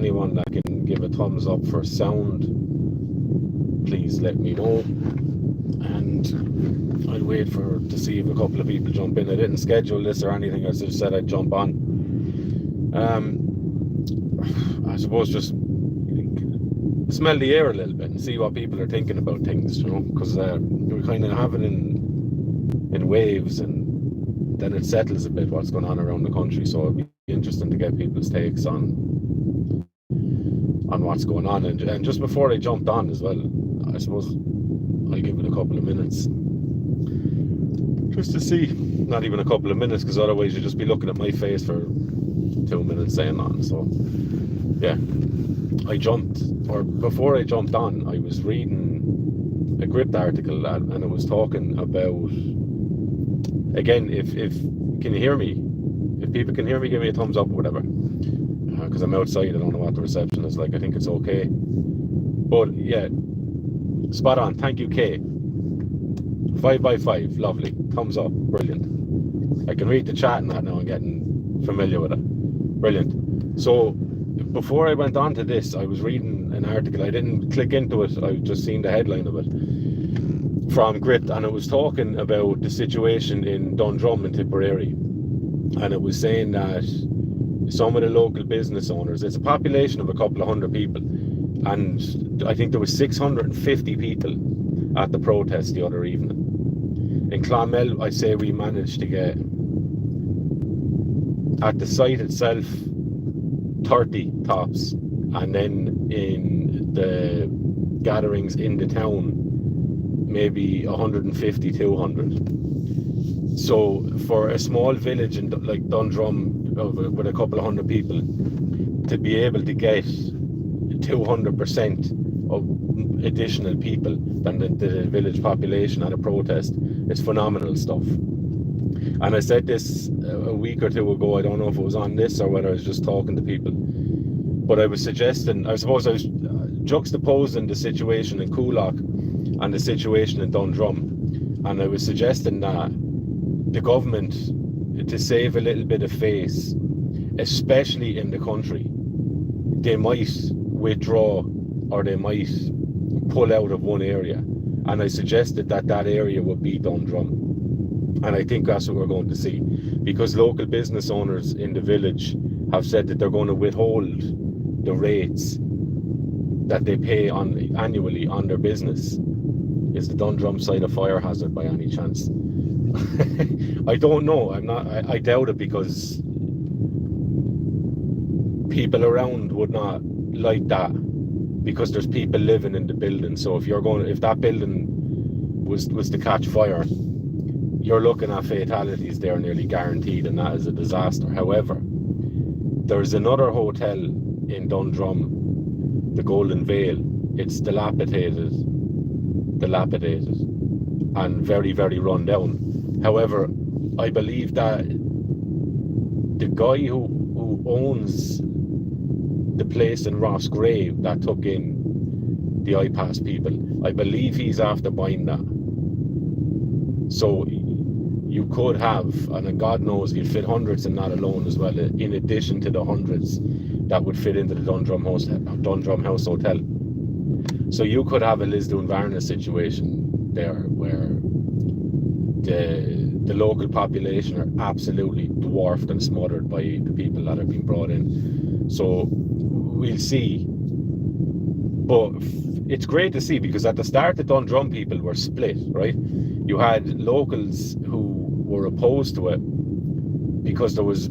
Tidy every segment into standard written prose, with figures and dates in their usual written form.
anyone that can give a thumbs up for sound, please let me know. And I'll wait to see if a couple of people jump in. I didn't schedule this or anything. I just said I'd jump on. I suppose just smell the air a little bit and see what people are thinking about things, you know, because we kind of have it in waves, and then it settles a bit what's going on around the country. So it'd be interesting to get people's takes on what's going on. And just before I jumped on as well, I suppose I'll give it a couple of minutes just to see. Not even a couple of minutes, because otherwise you'd just be looking at my face for 2 minutes saying on. So yeah, before I jumped on, I was reading a Gript article, and it was talking about, again, if can you hear me? If people can hear me, give me a thumbs up or whatever, because I'm outside. I don't know what the reception is like. I think it's okay, but yeah, spot on. Thank you, Kay. 5x5, lovely, thumbs up, brilliant. I can read the chat and that now. I'm getting familiar with it. Brilliant. So before I went on to this, I was reading an article. I didn't click into it, I just seen the headline of it from Gript, and it was talking about the situation in Dundrum in Tipperary, and it was saying that some of the local business owners, it's a population of a couple of hundred people, and I think there was 650 people at the protest the other evening. In Clonmel, I say we managed to get, at the site itself, 30 tops, and then in the gatherings in the town, maybe 150, 200. So for a small village like Dundrum with a couple of hundred people, to be able to get 200% of additional people than the village population at a protest, it's phenomenal stuff. And I said this a week or two ago. I don't know if it was on this or whether I was just talking to people, but I was suggesting, I suppose I was juxtaposing the situation in Coolock and the situation in Dundrum, and I was suggesting that the government, to save a little bit of face, especially in the country, they might withdraw or they might pull out of one area, and I suggested that area would be Dundrum. And I think that's what we're going to see, because local business owners in the village have said that they're going to withhold the rates that they pay annually on their business. Is the Dundrum site a fire hazard by any chance? I don't know. I doubt it, because people around would not like that, because there's people living in the building. So if that building was to catch fire, you're looking at fatalities there nearly guaranteed, and that is a disaster. However, there's another hotel in Dundrum, the Golden Vale. It's dilapidated and very, very run down. However, I believe that the guy who owns the place in Rossgrave that took in the iPass people, I believe he's after buying that. So you could have, and God knows you'd fit hundreds in that alone as well, in addition to the hundreds that would fit into the Dundrum House Hotel. So you could have a Lisdoonvarna situation there, where the local population are absolutely dwarfed and smothered by the people that are being brought in. So we'll see. But it's great to see, because at the start the Dundrum people were split, right? You had locals who were opposed to it, because it was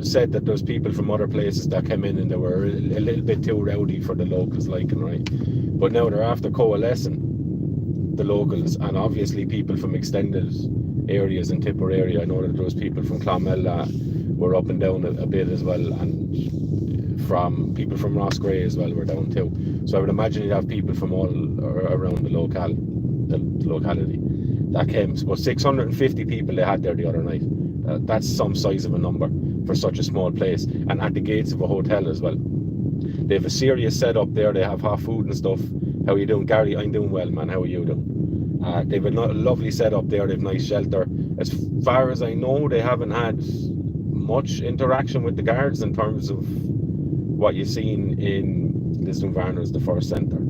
said that there's people from other places that came in and they were a little bit too rowdy for the locals liking, right? But now they're after coalescing, the locals, and obviously people from extended areas in Tipperary. I know that there was people from Clonmel that were up and down a bit as well, and from people from Rossgrave as well were down too. So I would imagine you'd have people from all around the locality that came. But 650 people they had there the other night. That's some size of a number for such a small place, and at the gates of a hotel as well. They have a serious setup there. They have hot food and stuff. How are you doing, Gary? I'm doing well, man. How are you doing? They have a lovely setup there. They have nice shelter. As far as I know, they haven't had much interaction with the guards in terms of what you've seen in Lisdon is the first centre.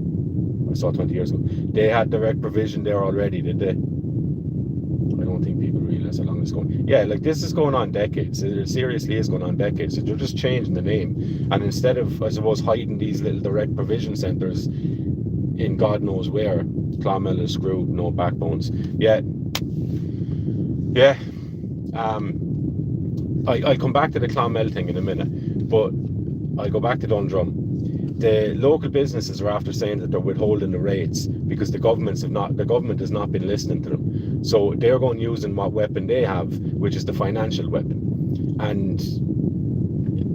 I saw 20 years ago. They had direct provision there already, did they? I don't think people realise how long it's going. Yeah, like this is going on decades. It seriously is going on decades. So they're just changing the name. And instead of, I suppose, hiding these little direct provision centres in God knows where, Clonmel is screwed, no backbones. Yeah. I'll come back to the Clonmel thing in a minute, but I'll go back to Dundrum. The local businesses are after saying that they're withholding the rates because the government has not been listening to them. So they're going using what weapon they have, which is the financial weapon. And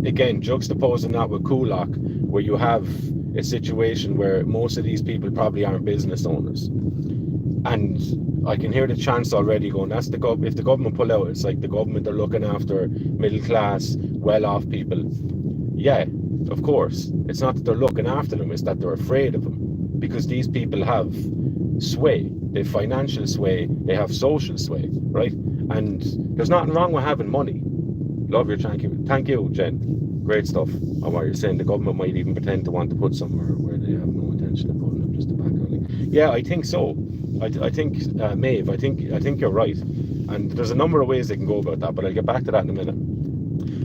again, juxtaposing that with Coolock, where you have a situation where most of these people probably aren't business owners. And I can hear the chants already going, if the government pull out, it's like the government are looking after middle class, well-off people. Yeah, of course. It's not that they're looking after them, it's that they're afraid of them. Because these people have sway. They have financial sway, they have social sway, right? And there's nothing wrong with having money. Love your thank you. Thank you, Jen. Great stuff. Or what you're saying, the government might even pretend to want to put somewhere where they have no intention of putting them, just to back out. Yeah, I think so. I think, Maeve, I think you're right. And there's a number of ways they can go about that, but I'll get back to that in a minute.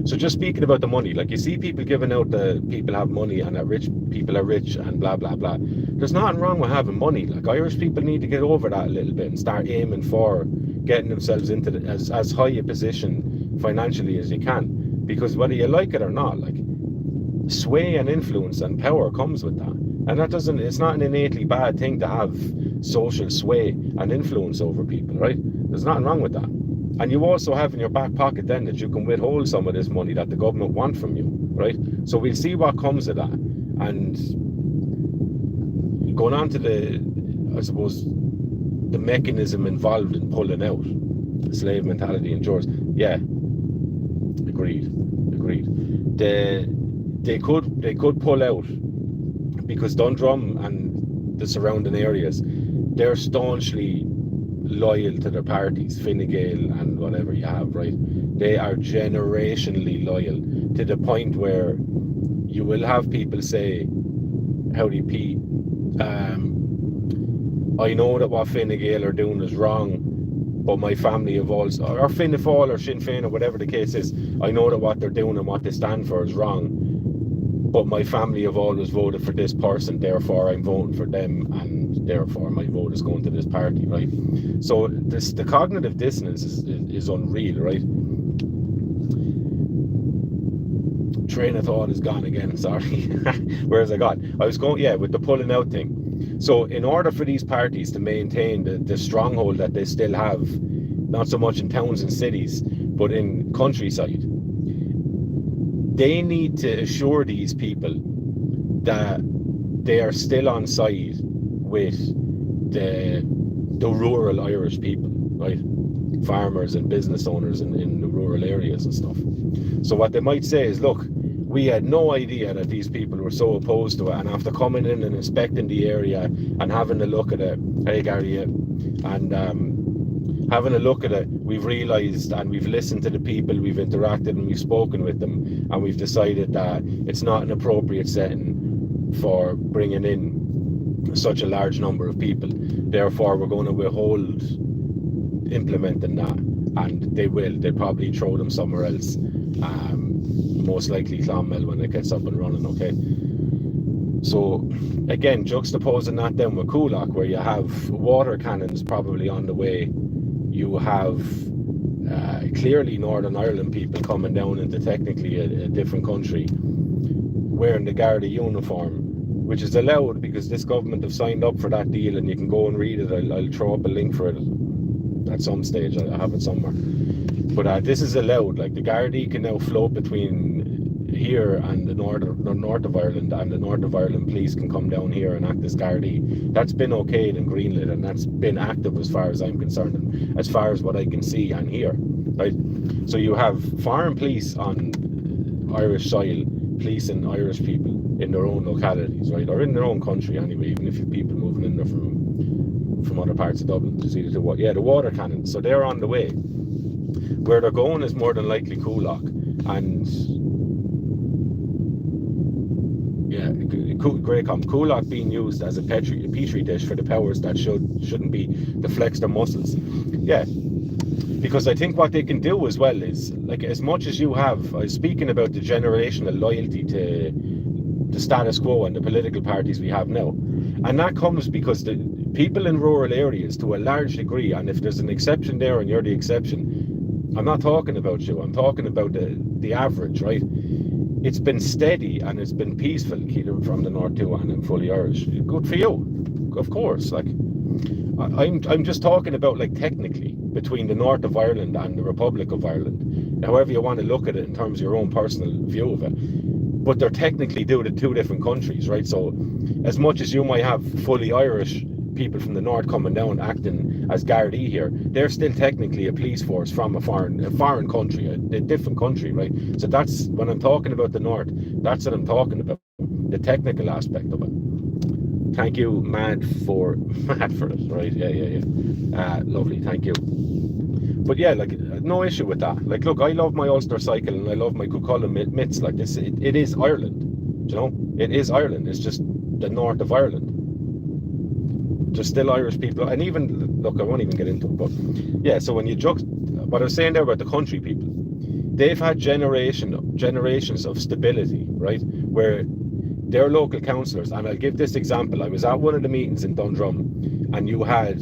So just speaking about the money, like you see people giving out the people have money and that rich people are rich and blah, blah, blah. There's nothing wrong with having money. Like Irish people need to get over that a little bit and start aiming for getting themselves into as high a position financially as you can. Because whether you like it or not, like sway and influence and power comes with that. And it's not an innately bad thing to have social sway and influence over people, right? There's nothing wrong with that. And you also have in your back pocket then that you can withhold some of this money that the government want from you, right? So we'll see what comes of that. And going on to the mechanism involved in pulling out, the slave mentality and George, yeah, agreed. They could pull out because Dundrum and the surrounding areas, they're staunchly loyal to their parties, Fine Gael and whatever you have, right? They are generationally loyal to the point where you will have people say, howdy Pete, I know that what Fine Gael are doing is wrong, but my family have also, or Fianna Fáil or Sinn Féin or whatever the case is, I know that what they're doing and what they stand for is wrong, but my family have always voted for this person, therefore I'm voting for them, and therefore my vote is going to this party, right? So the cognitive dissonance is unreal, right? Train of thought is gone again, sorry. Where's I got? I was going, yeah, with the pulling out thing. So in order for these parties to maintain the stronghold that they still have, not so much in towns and cities, but in countryside, they need to assure these people that they are still on side with the rural Irish people, right? Farmers and business owners in the rural areas and stuff. So what they might say is, look, we had no idea that these people were so opposed to it, and after coming in and inspecting the area and having a look at it, hey Gary, and having a look at it, we've realised and we've listened to the people, we've interacted and we've spoken with them, and we've decided that it's not an appropriate setting for bringing in such a large number of people. Therefore, we're going to withhold implementing that, and they'll probably throw them somewhere else. Most likely Clonmel when it gets up and running, okay? So again, juxtaposing that then with Coolock, where you have water cannons probably on the way, you have clearly Northern Ireland people coming down into technically a different country wearing the Garda uniform, which is allowed because this government have signed up for that deal, and you can go and read it. I'll throw up a link for it at some stage. I have it somewhere. But this is allowed. Like the Gardaí can now float between here and the north of Ireland, and the North of Ireland police can come down here and act as Gardaí. That's been okayed and greenlit, and that's been active as far as I'm concerned, and as far as what I can see and hear. Right. So you have foreign police on Irish soil, policing Irish people in their own localities, right, or in their own country anyway. Even if you have people moving in there from other parts of Dublin, to see the water cannons. So they're on the way. Where they're going is more than likely Coolock, and Kulak being used as a petri dish for the powers that shouldn't be, to flex their muscles. Yeah, because I think what they can do as well is, like, as much as you have, I was speaking about the generational loyalty to the status quo and the political parties we have now, and that comes because the people in rural areas, to a large degree, and if there's an exception there and you're the exception, I'm not talking about you, I'm talking about the average, right? It's been steady and it's been peaceful, Keelan, from the north too, and I'm fully Irish. Good for you, of course. Like, I'm just talking about, like, technically between the north of Ireland and the Republic of Ireland, however you want to look at it in terms of your own personal view of it. But they're technically two different countries, right? So as much as you might have fully Irish people from the north coming down acting as Gardaí here, they're still technically a police force from a foreign country, a different country, right? So that's, when I'm talking about the north, that's what I'm talking about, the technical aspect of it. Thank you, Mad for it, right? Yeah. Lovely, thank you. But yeah, like, no issue with that. Like, look, I love my Ulster cycle and I love my Cuchulainn mitts. Like this, it is Ireland, you know? It is Ireland. It's just the north of Ireland. There's still Irish people, and even, look, I won't even get into it, but yeah, so when you what I was saying there about the country people, they've had generations of stability, right? Where their local councillors, and I'll give this example, I was at one of the meetings in Dundrum, and you had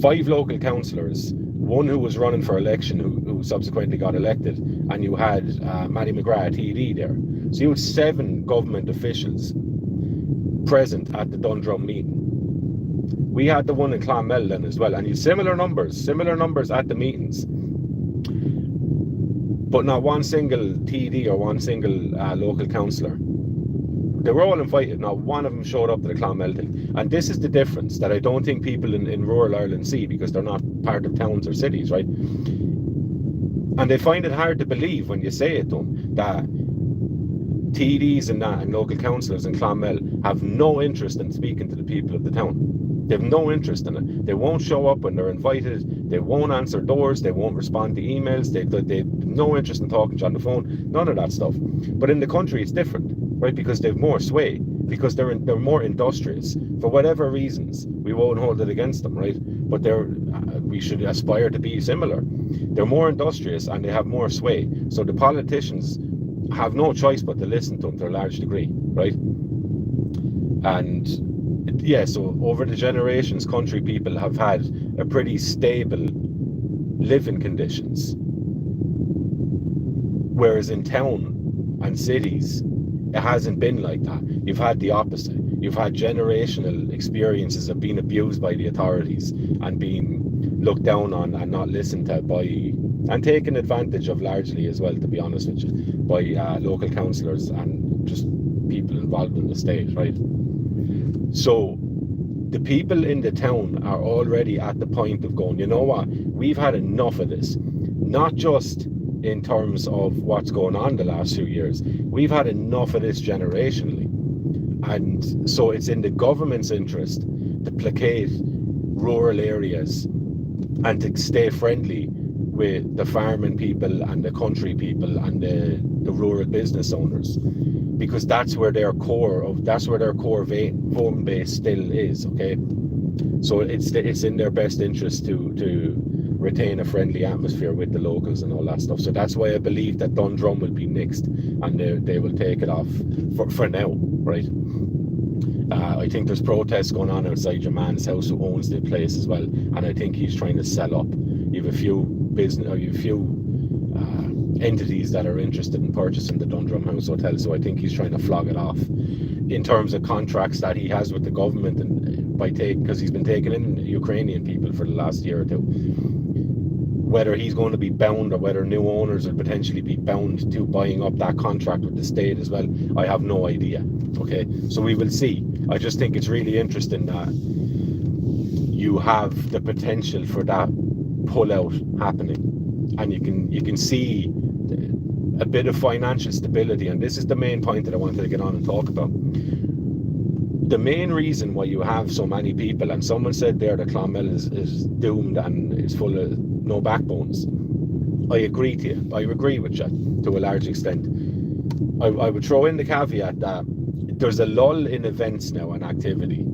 5 local councillors, one who was running for election who subsequently got elected, and you had Matty McGrath, TD, there. So you had 7 government officials present at the Dundrum meeting. We had the one in Clonmel then as well, and you similar numbers at the meetings, but not one single TD or one single local councillor. They were all invited, not one of them showed up to the Clonmel thing. And this is the difference that I don't think people in rural Ireland see, because they're not part of towns or cities, right? And they find it hard to believe when you say it to them, that TDs and local councillors in Clonmel have no interest in speaking to the people of the town. They have no interest in it. They won't show up when they're invited. They won't answer doors. They won't respond to emails. They have no interest in talking to you on the phone. None of that stuff. But in the country, it's different, right? Because they have more sway. Because they're more industrious. For whatever reasons, we won't hold it against them, right? But we should aspire to be similar. They're more industrious and they have more sway. So the politicians have no choice but to listen to them to a large degree, right? And yeah, so over the generations, country people have had a pretty stable living conditions, whereas in town and cities it hasn't been like that. You've had the opposite. You've had generational experiences of being abused by the authorities and being looked down on and not listened to by, and taken advantage of largely as well, to be honest with you, by local councillors and just people involved in the state, right? So the people in the town are already at the point of going, you know what, we've had enough of this. Not just in terms of what's going on the last few years. We've had enough of this generationally. And so it's in the government's interest to placate rural areas and to stay friendly with the farming people and the country people and the rural business owners, because that's where their voting base still is, okay? So it's in their best interest to retain a friendly atmosphere with the locals and all that stuff. So that's why I believe that Dundrum will be nixed and they will take it off for now, right? I think there's protests going on outside your man's house who owns the place as well, and I think he's trying to sell up. You have a few entities that are interested in purchasing the Dundrum House Hotel, so I think he's trying to flog it off in terms of contracts that he has with the government, and because he's been taking in Ukrainian people for the last year or two. Whether he's going to be bound or whether new owners will potentially be bound to buying up that contract with the state as well, I have no idea. Okay, so we will see. I just think it's really interesting that you have the potential for that pullout happening, and you can see a bit of financial stability. And this is the main point that I wanted to get on and talk about. The main reason why you have so many people, and someone said there that Clonmel is doomed and is full of no backbones. I agree to you. I agree with you to a large extent. I would throw in the caveat that there's a lull in events now and activity,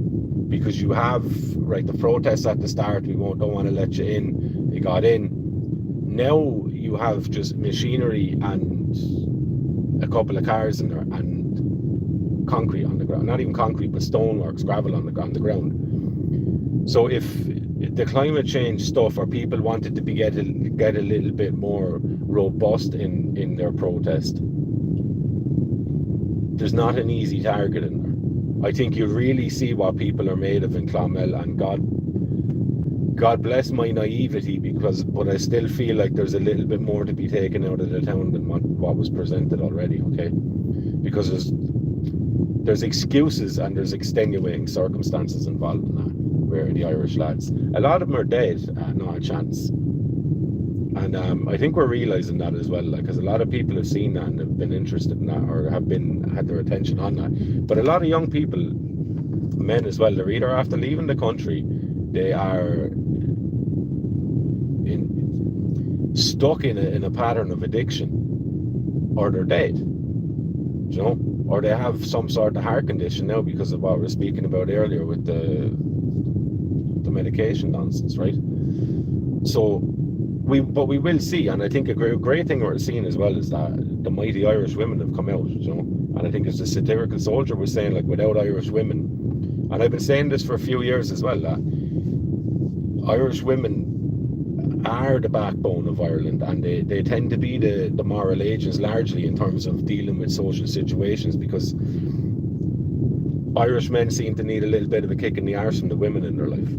because you have, right, the protests at the start, don't want to let you in, they got in. Now you have just machinery and a couple of cars in there and concrete on the ground, not even concrete, but stoneworks, gravel on the ground. So if the climate change stuff, or people wanted to get a little bit more robust in their protest, there's not an easy target in there. I think you really see what people are made of in Clonmel, and God bless my naivety, but I still feel like there's a little bit more to be taken out of the town than what was presented already, okay? Because there's excuses and there's extenuating circumstances involved in that, where the Irish lads, a lot of them are dead, not a chance. And I think we're realising that as well, because a lot of people have seen that and have been interested in that, or had their attention on that. But a lot of young people, men as well, they're either after leaving the country, they are stuck in a pattern of addiction, or they're dead, you know, or they have some sort of heart condition now because of what we were speaking about earlier with the medication nonsense, right? So we will see, and I think a great thing we're seeing as well is that the mighty Irish women have come out, you know. And I think as the satirical soldier was saying, like, without Irish women, and I've been saying this for a few years as well, that Irish women are the backbone of Ireland, and they tend to be the moral agents largely in terms of dealing with social situations, because Irish men seem to need a little bit of a kick in the arse from the women in their life.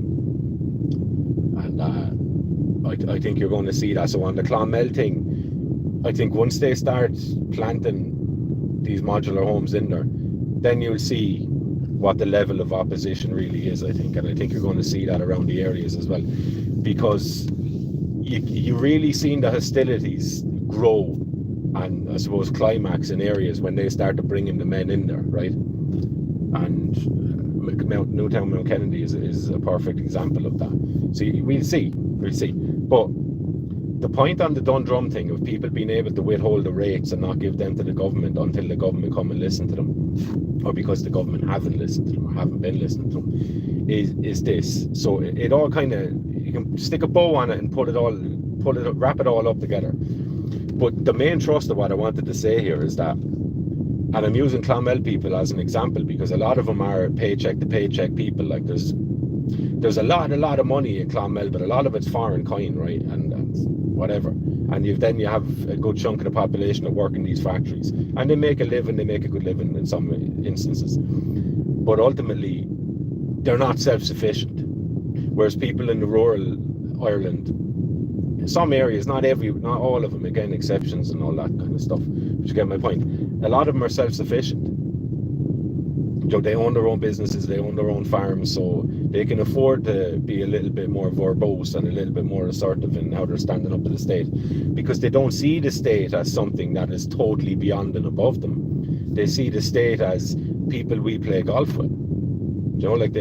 And I think you're going to see that. So on the Clonmel thing, I think once they start planting these modular homes in there, then you'll see what the level of opposition really is, I think. And I think you're going to see that around the areas as well, because you really seen the hostilities grow and, I suppose, climax in areas when they start to bring in the men in there, right? And Newtown Mount Kennedy is a perfect example of that. So we'll see. But the point on the Dundrum thing of people being able to withhold the rates and not give them to the government until the government come and listen to them, or because the government haven't listened to them or haven't been listening to them, is this. So it all kind of, you can stick a bow on it and wrap it all up together. But the main thrust of what I wanted to say here is that, and I'm using Clonmel people as an example because a lot of them are paycheck to paycheck people. Like there's a lot of money in Clonmel, but a lot of it's foreign coin, right? And whatever. And you have a good chunk of the population that work in these factories, and they make a good living in some instances. But ultimately, they're not self-sufficient. Whereas people in the rural Ireland, in some areas, not all of them, again, exceptions and all that kind of stuff, but you get my point. A lot of them are self-sufficient. You know, they own their own businesses, they own their own farms, so they can afford to be a little bit more verbose and a little bit more assertive in how they're standing up to the state, because they don't see the state as something that is totally beyond and above them. They see the state as people we play golf with. You know, like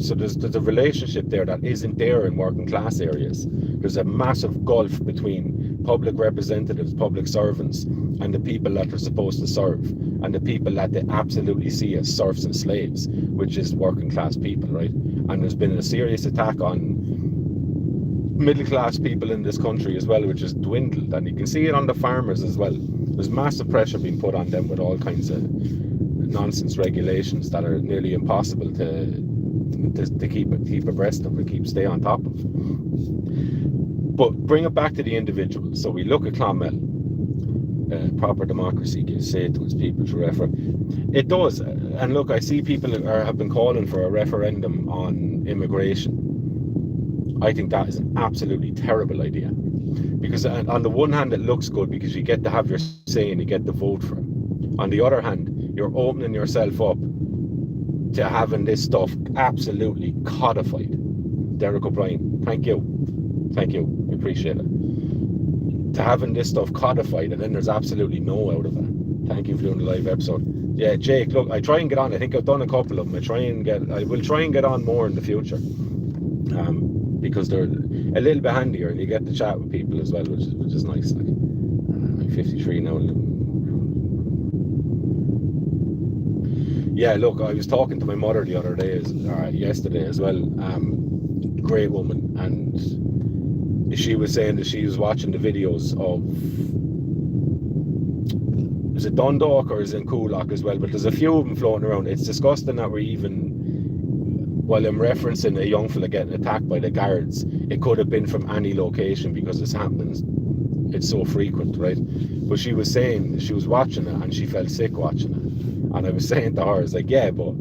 so there's a relationship there that isn't there in working class areas. There's a massive gulf between public representatives, public servants, and the people that they're supposed to serve, and the people that they absolutely see as serfs and slaves, which is working class people, right? And there's been a serious attack on middle class people in this country as well, which has dwindled, and you can see it on the farmers as well. There's massive pressure being put on them with all kinds of nonsense regulations that are nearly impossible to keep abreast of and stay on top of. But bring it back to the individual. So we look at Clonmel. Proper democracy gives say to its people through referendum. It does, and look, I see people have been calling for a referendum on immigration. I think that is an absolutely terrible idea, because on the one hand it looks good because you get to have your say and you get to vote for it. On the other hand, you're opening yourself up to having this stuff absolutely codified. Derek O'Brien, thank you, I appreciate it. To having this stuff codified, and then there's absolutely no out of it. Thank you for doing the live episode. Yeah, Jake, look, I try and get on. I think I've done a couple of them. I will try and get on more in the future, because they're a little bit handier, and you get to chat with people as well, which is nice. Like, I'm 53 now. Yeah, look, I was talking to my mother the other day, yesterday as well. Great woman, and she was saying that she was watching the videos of, is it Dundalk or is it in Coolock as well? But there's a few of them floating around. It's disgusting that we're even, while I'm referencing a young fella getting attacked by the guards, it could have been from any location because it's happening. It's so frequent, right? But she was saying she was watching it and she felt sick watching it. And I was saying to her, I was like, yeah, but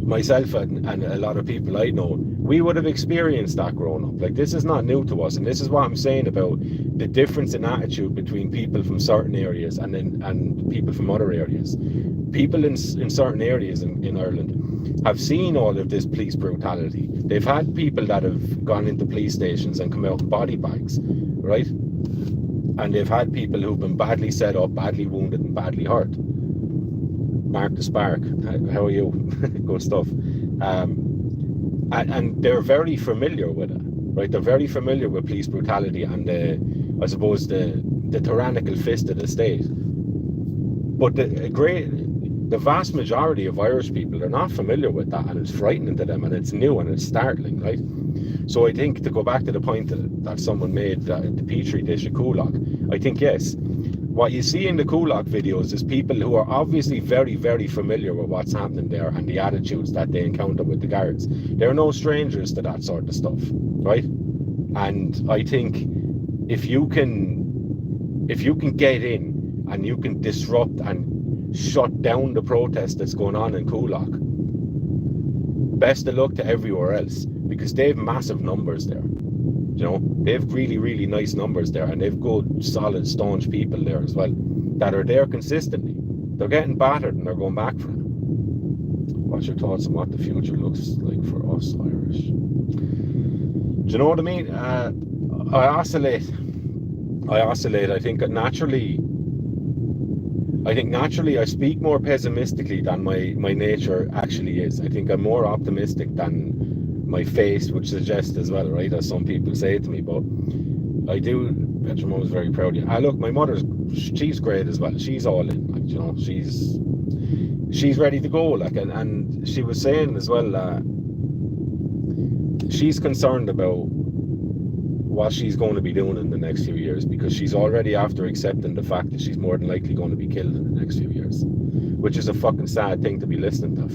myself and a lot of people I know, we would have experienced that growing up. Like, this is not new to us, and this is what I'm saying about the difference in attitude between people from certain areas and people from other areas. People in certain areas in Ireland have seen all of this police brutality. They've had people that have gone into police stations and come out in body bags, right? And they've had people who've been badly set up, badly wounded, and badly hurt. Mark the Spark, how are you? Good stuff. And they're very familiar with it, right? They're very familiar with police brutality and I suppose the tyrannical fist of the state. But the vast majority of Irish people are not familiar with that, and it's frightening to them, and it's new and it's startling, right? So I think, to go back to the point that someone made, the Petri dish at Coolock, I think, yes, what you see in the Coolock videos is people who are obviously very, very familiar with what's happening there and the attitudes that they encounter with the guards. They're no strangers to that sort of stuff, right? And I think if you can get in and you can disrupt and shut down the protest that's going on in Coolock, best of luck to everywhere else, because they have massive numbers there. You know, they have really, really nice numbers there, and they've good, solid, staunch people there as well that are there consistently. They're getting battered and they're going back for it. What's your thoughts on what the future looks like for us Irish? Do you know what I mean? I oscillate. I think naturally I speak more pessimistically than my nature actually is. I think I'm more optimistic than my face would suggest as well, right? As some people say to me, but I do. Petra Mum is very proud of you. Look, my she's great as well. She's all in, like, you know, she's ready to go, like, and she was saying as well, she's concerned about what she's going to be doing in the next few years, because she's already after accepting the fact that she's more than likely going to be killed in the next few years, which is a fucking sad thing to be listening to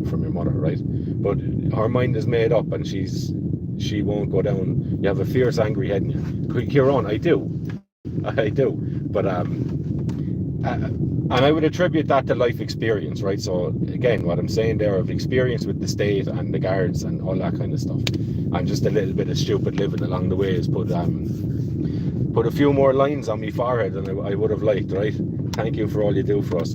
from your mother, right? But her mind is made up, and she won't go down. You have a fierce, angry head in you, Kieran. I do, but and I would attribute that to life experience, right? So again, what I'm saying there, of experience with the state and the guards and all that kind of stuff, and just a little bit of stupid living along the way has put a few more lines on my forehead than I would have liked, right? Thank you for all you do for us.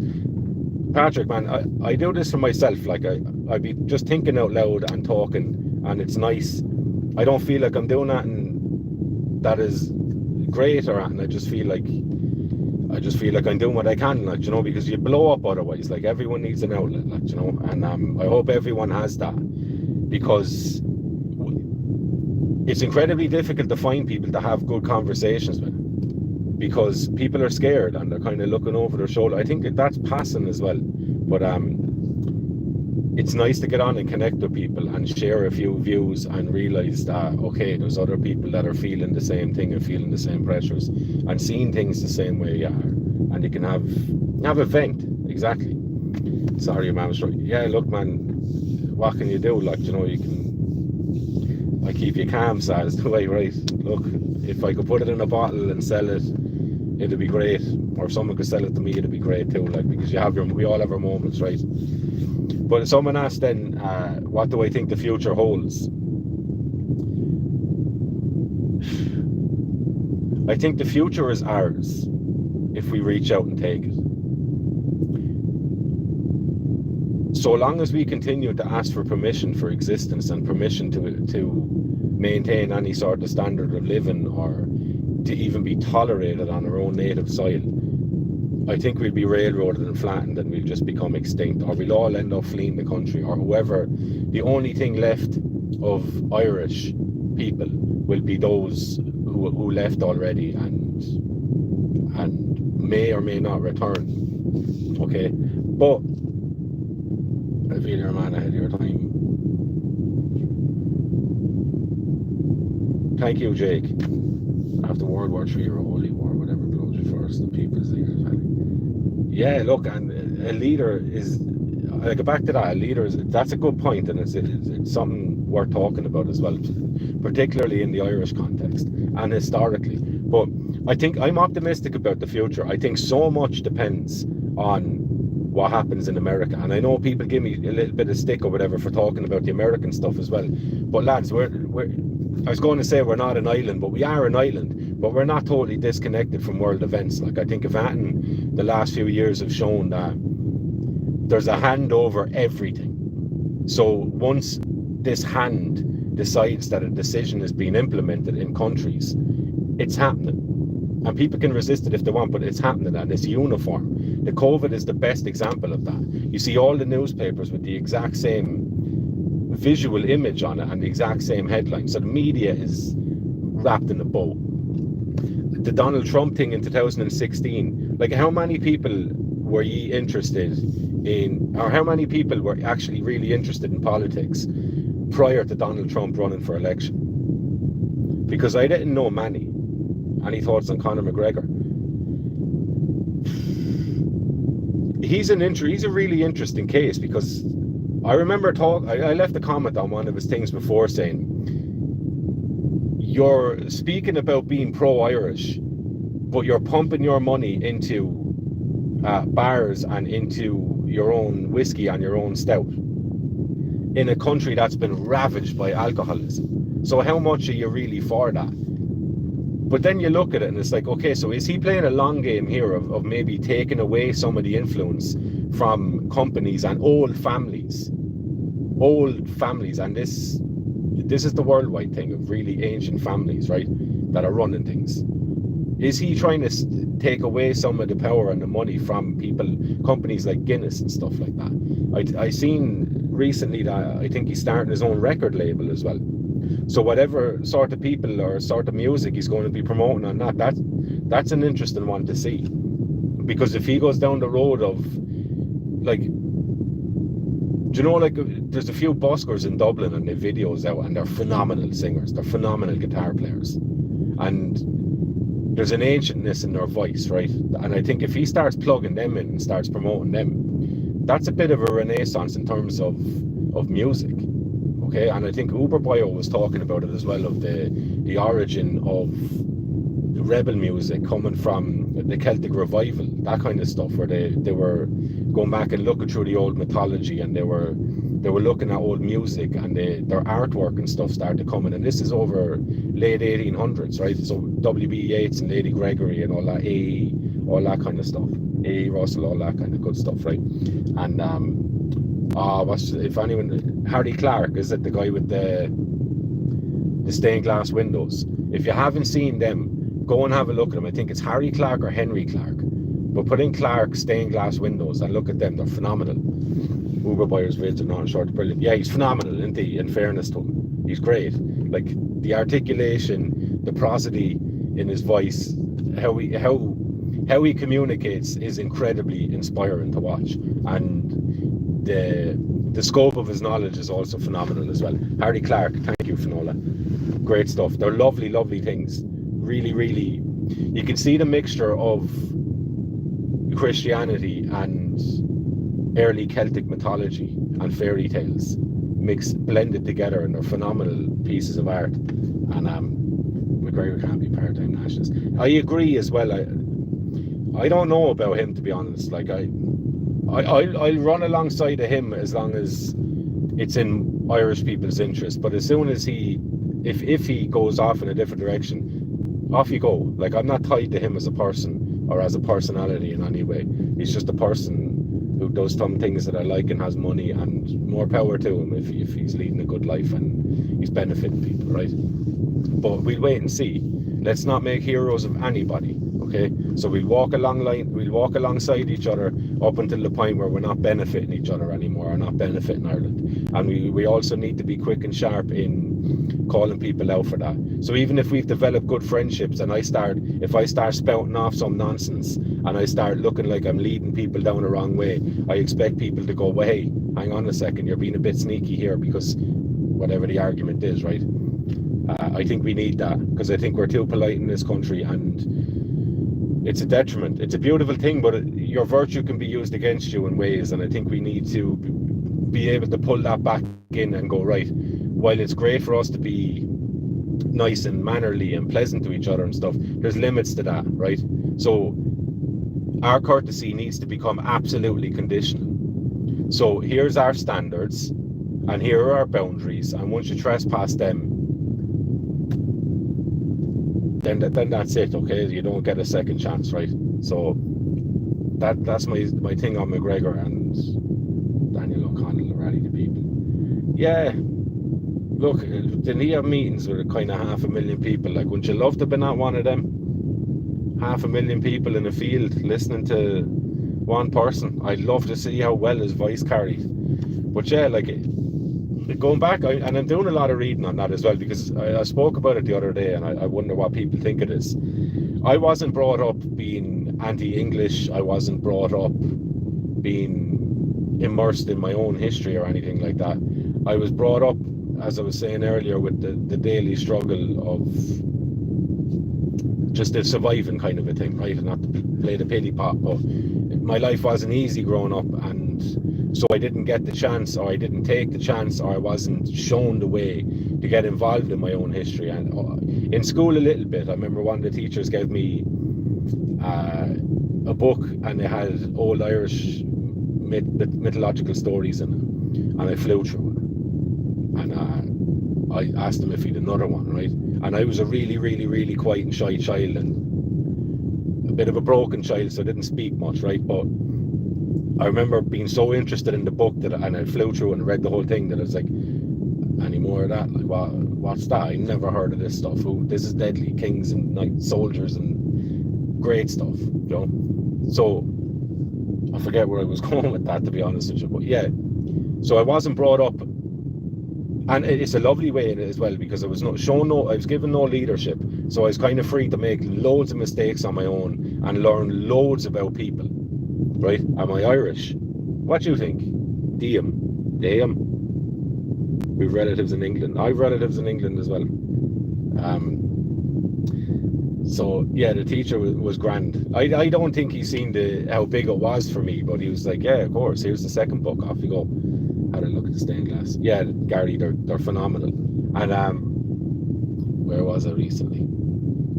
Patrick, man, I do this for myself. Like, I be just thinking out loud and talking, and it's nice. I don't feel like I'm doing anything that is great or anything. I just feel like I'm doing what I can, like, you know, because you blow up otherwise. Like, everyone needs an outlet, like, you know, and I hope everyone has that, because it's incredibly difficult to find people to have good conversations with, because people are scared and they're kind of looking over their shoulder. I think that's passing as well, but it's nice to get on and connect with people and share a few views and realize that, okay, there's other people that are feeling the same thing and feeling the same pressures and seeing things the same way you are, and you can have a vent. Exactly. Sorry, your mom's right. Yeah, look, man, what can you do? Like, you know, I keep you calm, says the way, right? Look, if I could put it in a bottle and sell it, it'd be great. Or if someone could sell it to me, it'd be great too, like, because we all have our moments, right? But someone asked then, what do I think the future holds? I think the future is ours if we reach out and take it. So long as we continue to ask for permission for existence and permission to maintain any sort of standard of living, or to even be tolerated on our own native soil, I think we'll be railroaded and flattened, and we'll just become extinct, or we'll all end up fleeing the country, or whoever. The only thing left of Irish people will be those who left already and may or may not return. Okay, but I feel you're a man ahead of your time. Thank you, Jake. After World War III or Holy War, whatever blows you first, the people's leaders. Yeah, look, and a leader is, I go back to that, a leader is, that's a good point, and it's something worth talking about as well, particularly in the Irish context and historically. But I think I'm optimistic about the future. I think so much depends on what happens in America, and I know people give me a little bit of stick or whatever for talking about the American stuff as well. But lads, we're I was going to say we're not an island, but we are an island, but we're not totally disconnected from world events. Like, I think if anything, the last few years have shown that there's a hand over everything. So once this hand decides that a decision is being implemented in countries, it's happening. And people can resist it if they want, but it's happening, and it's uniform. The COVID is the best example of that. You see all the newspapers with the exact same visual image on it and the exact same headline. So the media is wrapped in a bow. The Donald Trump thing in 2016, like, how many people were ye interested in, or how many people were actually really interested in politics prior to Donald Trump running for election? Because I didn't know many. Any thoughts on Conor McGregor? He's a really interesting case, because I remember I left a comment on one of his things before saying, you're speaking about being pro-Irish, but you're pumping your money into bars and into your own whiskey and your own stout in a country that's been ravaged by alcoholism. So how much are you really for that? But then you look at it and it's like, okay, so is he playing a long game here of maybe taking away some of the influence from companies and old families, and this is the worldwide thing of really ancient families, right, that are running things. Is he trying to take away some of the power and the money from people, companies like Guinness and stuff like that? I seen recently that I think he's starting his own record label as well. So whatever sort of people or sort of music he's going to be promoting on that's an interesting one to see. Because if he goes down the road of, like, do you know, like, there's a few buskers in Dublin and they've videos out and they're phenomenal singers, they're phenomenal guitar players, and there's an ancientness in their voice, right? And I think if he starts plugging them in and starts promoting them, that's a bit of a renaissance in terms of music. Okay, and I think Uber Bio was talking about it as well, of the origin of rebel music coming from the Celtic revival, that kind of stuff, where they were going back and looking through the old mythology, and they were looking at old music, and their artwork and stuff started coming. And this is over late 1800s, right? So W.B. Yeats and Lady Gregory and all that, all that kind of stuff, A. Russell, all that kind of good stuff, right? And if anyone, Harry Clark, is it the guy with the stained glass windows? If you haven't seen them, go and have a look at them. I think it's Harry Clark or Henry Clark, but put in Clark stained glass windows and look at them. They're phenomenal. Uber Buyer's vids are not short, brilliant. Yeah, he's phenomenal, isn't he? In fairness to him, he's great. Like, the articulation, the prosody in his voice, how he communicates is incredibly inspiring to watch, and the scope of his knowledge is also phenomenal as well. Harry Clark, thank you, Finola. Great stuff. They're lovely, lovely things. Really, really, you can see the mixture of Christianity and early Celtic mythology and fairy tales blended together, and they're phenomenal pieces of art. And McGregor can't be part-time nationalist. I agree as well. I don't know about him, to be honest. Like, I'll run alongside of him as long as it's in Irish people's interest. But as soon as if he goes off in a different direction, off you go. Like, I'm not tied to him as a person or as a personality in any way. He's just a person who does some things that I like and has money, and more power to him if he's leading a good life and he's benefiting people, right? But we'll wait and see. Let's not make heroes of anybody. Okay, so we'll walk alongside each other up until the point where we're not benefiting each other anymore, or not benefiting Ireland. And we also need to be quick and sharp in calling people out for that. So even if we've developed good friendships, and if I start spouting off some nonsense and I start looking like I'm leading people down the wrong way, I expect people to go, well, hey, hang on a second, you're being a bit sneaky here, because whatever the argument is, right? I think we need that, because I think we're too polite in this country, and it's a detriment. It's a beautiful thing, but your virtue can be used against you in ways, and I think we need to be able to pull that back in and go, right, while it's great for us to be nice and mannerly and pleasant to each other and stuff, there's limits to that, right? So our courtesy needs to become absolutely conditional. So here's our standards, and here are our boundaries, and once you trespass them, then that's it, okay? You don't get a second chance, right? So that's my thing on McGregor and Daniel O'Connell, the rally to people. Yeah, look, didn't he have meetings with kind of 500,000 people? Like, wouldn't you love to have been at one of them? 500,000 people in a field listening to one person. I'd love to see how well his voice carried. But yeah, like, going back, and I'm doing a lot of reading on that as well, because I spoke about it the other day, and I wonder what people think of this. I wasn't brought up being anti-English. I wasn't brought up being immersed in my own history or anything like that. I was brought up, as I was saying earlier, with the daily struggle of just the surviving kind of a thing, right? And not to play the pity pot, but my life wasn't easy growing up, and so I didn't get the chance, or I didn't take the chance, or I wasn't shown the way to get involved in my own history. And in school a little bit, I remember one of the teachers gave me a book, and it had old Irish mythological stories in it, and I flew through it, and I asked him if he'd another one, right? And I was a really, really, really quiet and shy child, and a bit of a broken child, so I didn't speak much, right? But I remember being so interested in the book and I flew through and read the whole thing, that I was like, any more of that? Like, what's that? I never heard of this stuff. This is deadly. Kings and knight soldiers and great stuff, you know? So I forget where I was going with that, to be honest with you. But yeah, so I wasn't brought up, and it's a lovely way in it as well, because I was given no leadership, so I was kind of free to make loads of mistakes on my own and learn loads about people, right? Am I Irish? What do you think? Damn. We've relatives in England. I've relatives in England as well. So yeah, the teacher was grand. I don't think he's seen how big it was for me, but he was like, yeah, of course, here's the second book, off you go. Had a look at the stained glass. Yeah, Gary, they're phenomenal. And where was I recently?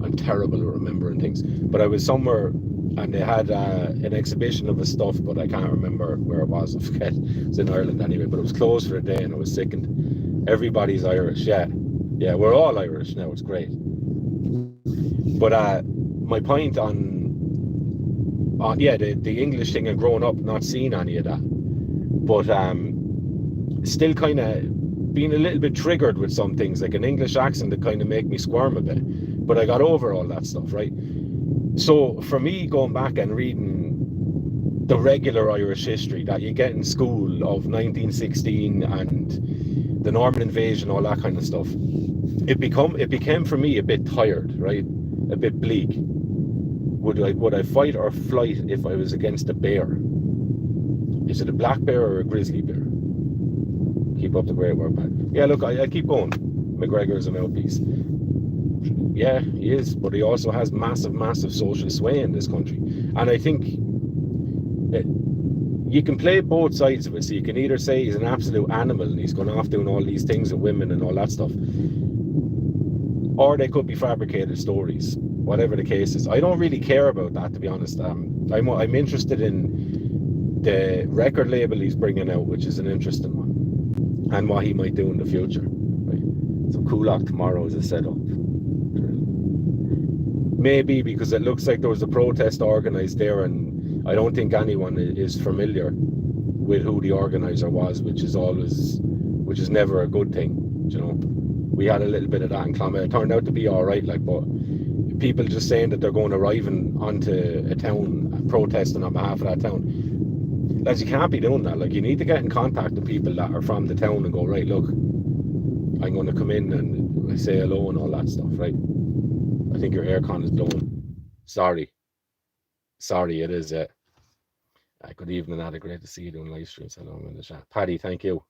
I'm terrible at remembering things, but I was somewhere, and they had an exhibition of his stuff, but I can't remember where it was. I forget. It was in Ireland anyway, but it was closed for the day, and I was sickened. Everybody's Irish. Yeah, we're all Irish now. It's great. But my point on the English thing and growing up, not seeing any of that, but still kind of being a little bit triggered with some things, like an English accent that kind of make me squirm a bit. But I got over all that stuff, right? So for me, going back and reading the regular Irish history that you get in school of 1916 and the Norman invasion, all that kind of stuff, it became for me a bit tired, right? A bit bleak. Would I fight or flight if I was against a bear? Is it a black bear or a grizzly bear? Keep up the great work, man. Yeah, look, I keep going. McGregor's a mouthpiece. Yeah, he is, but he also has massive, massive social sway in this country. And I think you can play both sides of it. So you can either say he's an absolute animal and he's gone off doing all these things with women and all that stuff, or they could be fabricated stories, whatever the case is. I don't really care about that, to be honest. I'm interested in the record label he's bringing out, which is an interesting one, and what he might do in the future. Right? So Kulak tomorrow is a setup. Maybe because it looks like there was a protest organised there, and I don't think anyone is familiar with who the organiser was, which is never a good thing, you know. We had a little bit of that in Clonmel. It turned out to be all right, like, but people just saying that they're going arriving onto a town protesting on behalf of that town, lads, you can't be doing that. Like, you need to get in contact with people that are from the town and go, right, look, I'm going to come in and say hello and all that stuff, right? I think your aircon is blowing. Sorry. Sorry, it is. Good evening, Adda. Great to see you doing live streams. Hello, I'm in the chat. Paddy, thank you.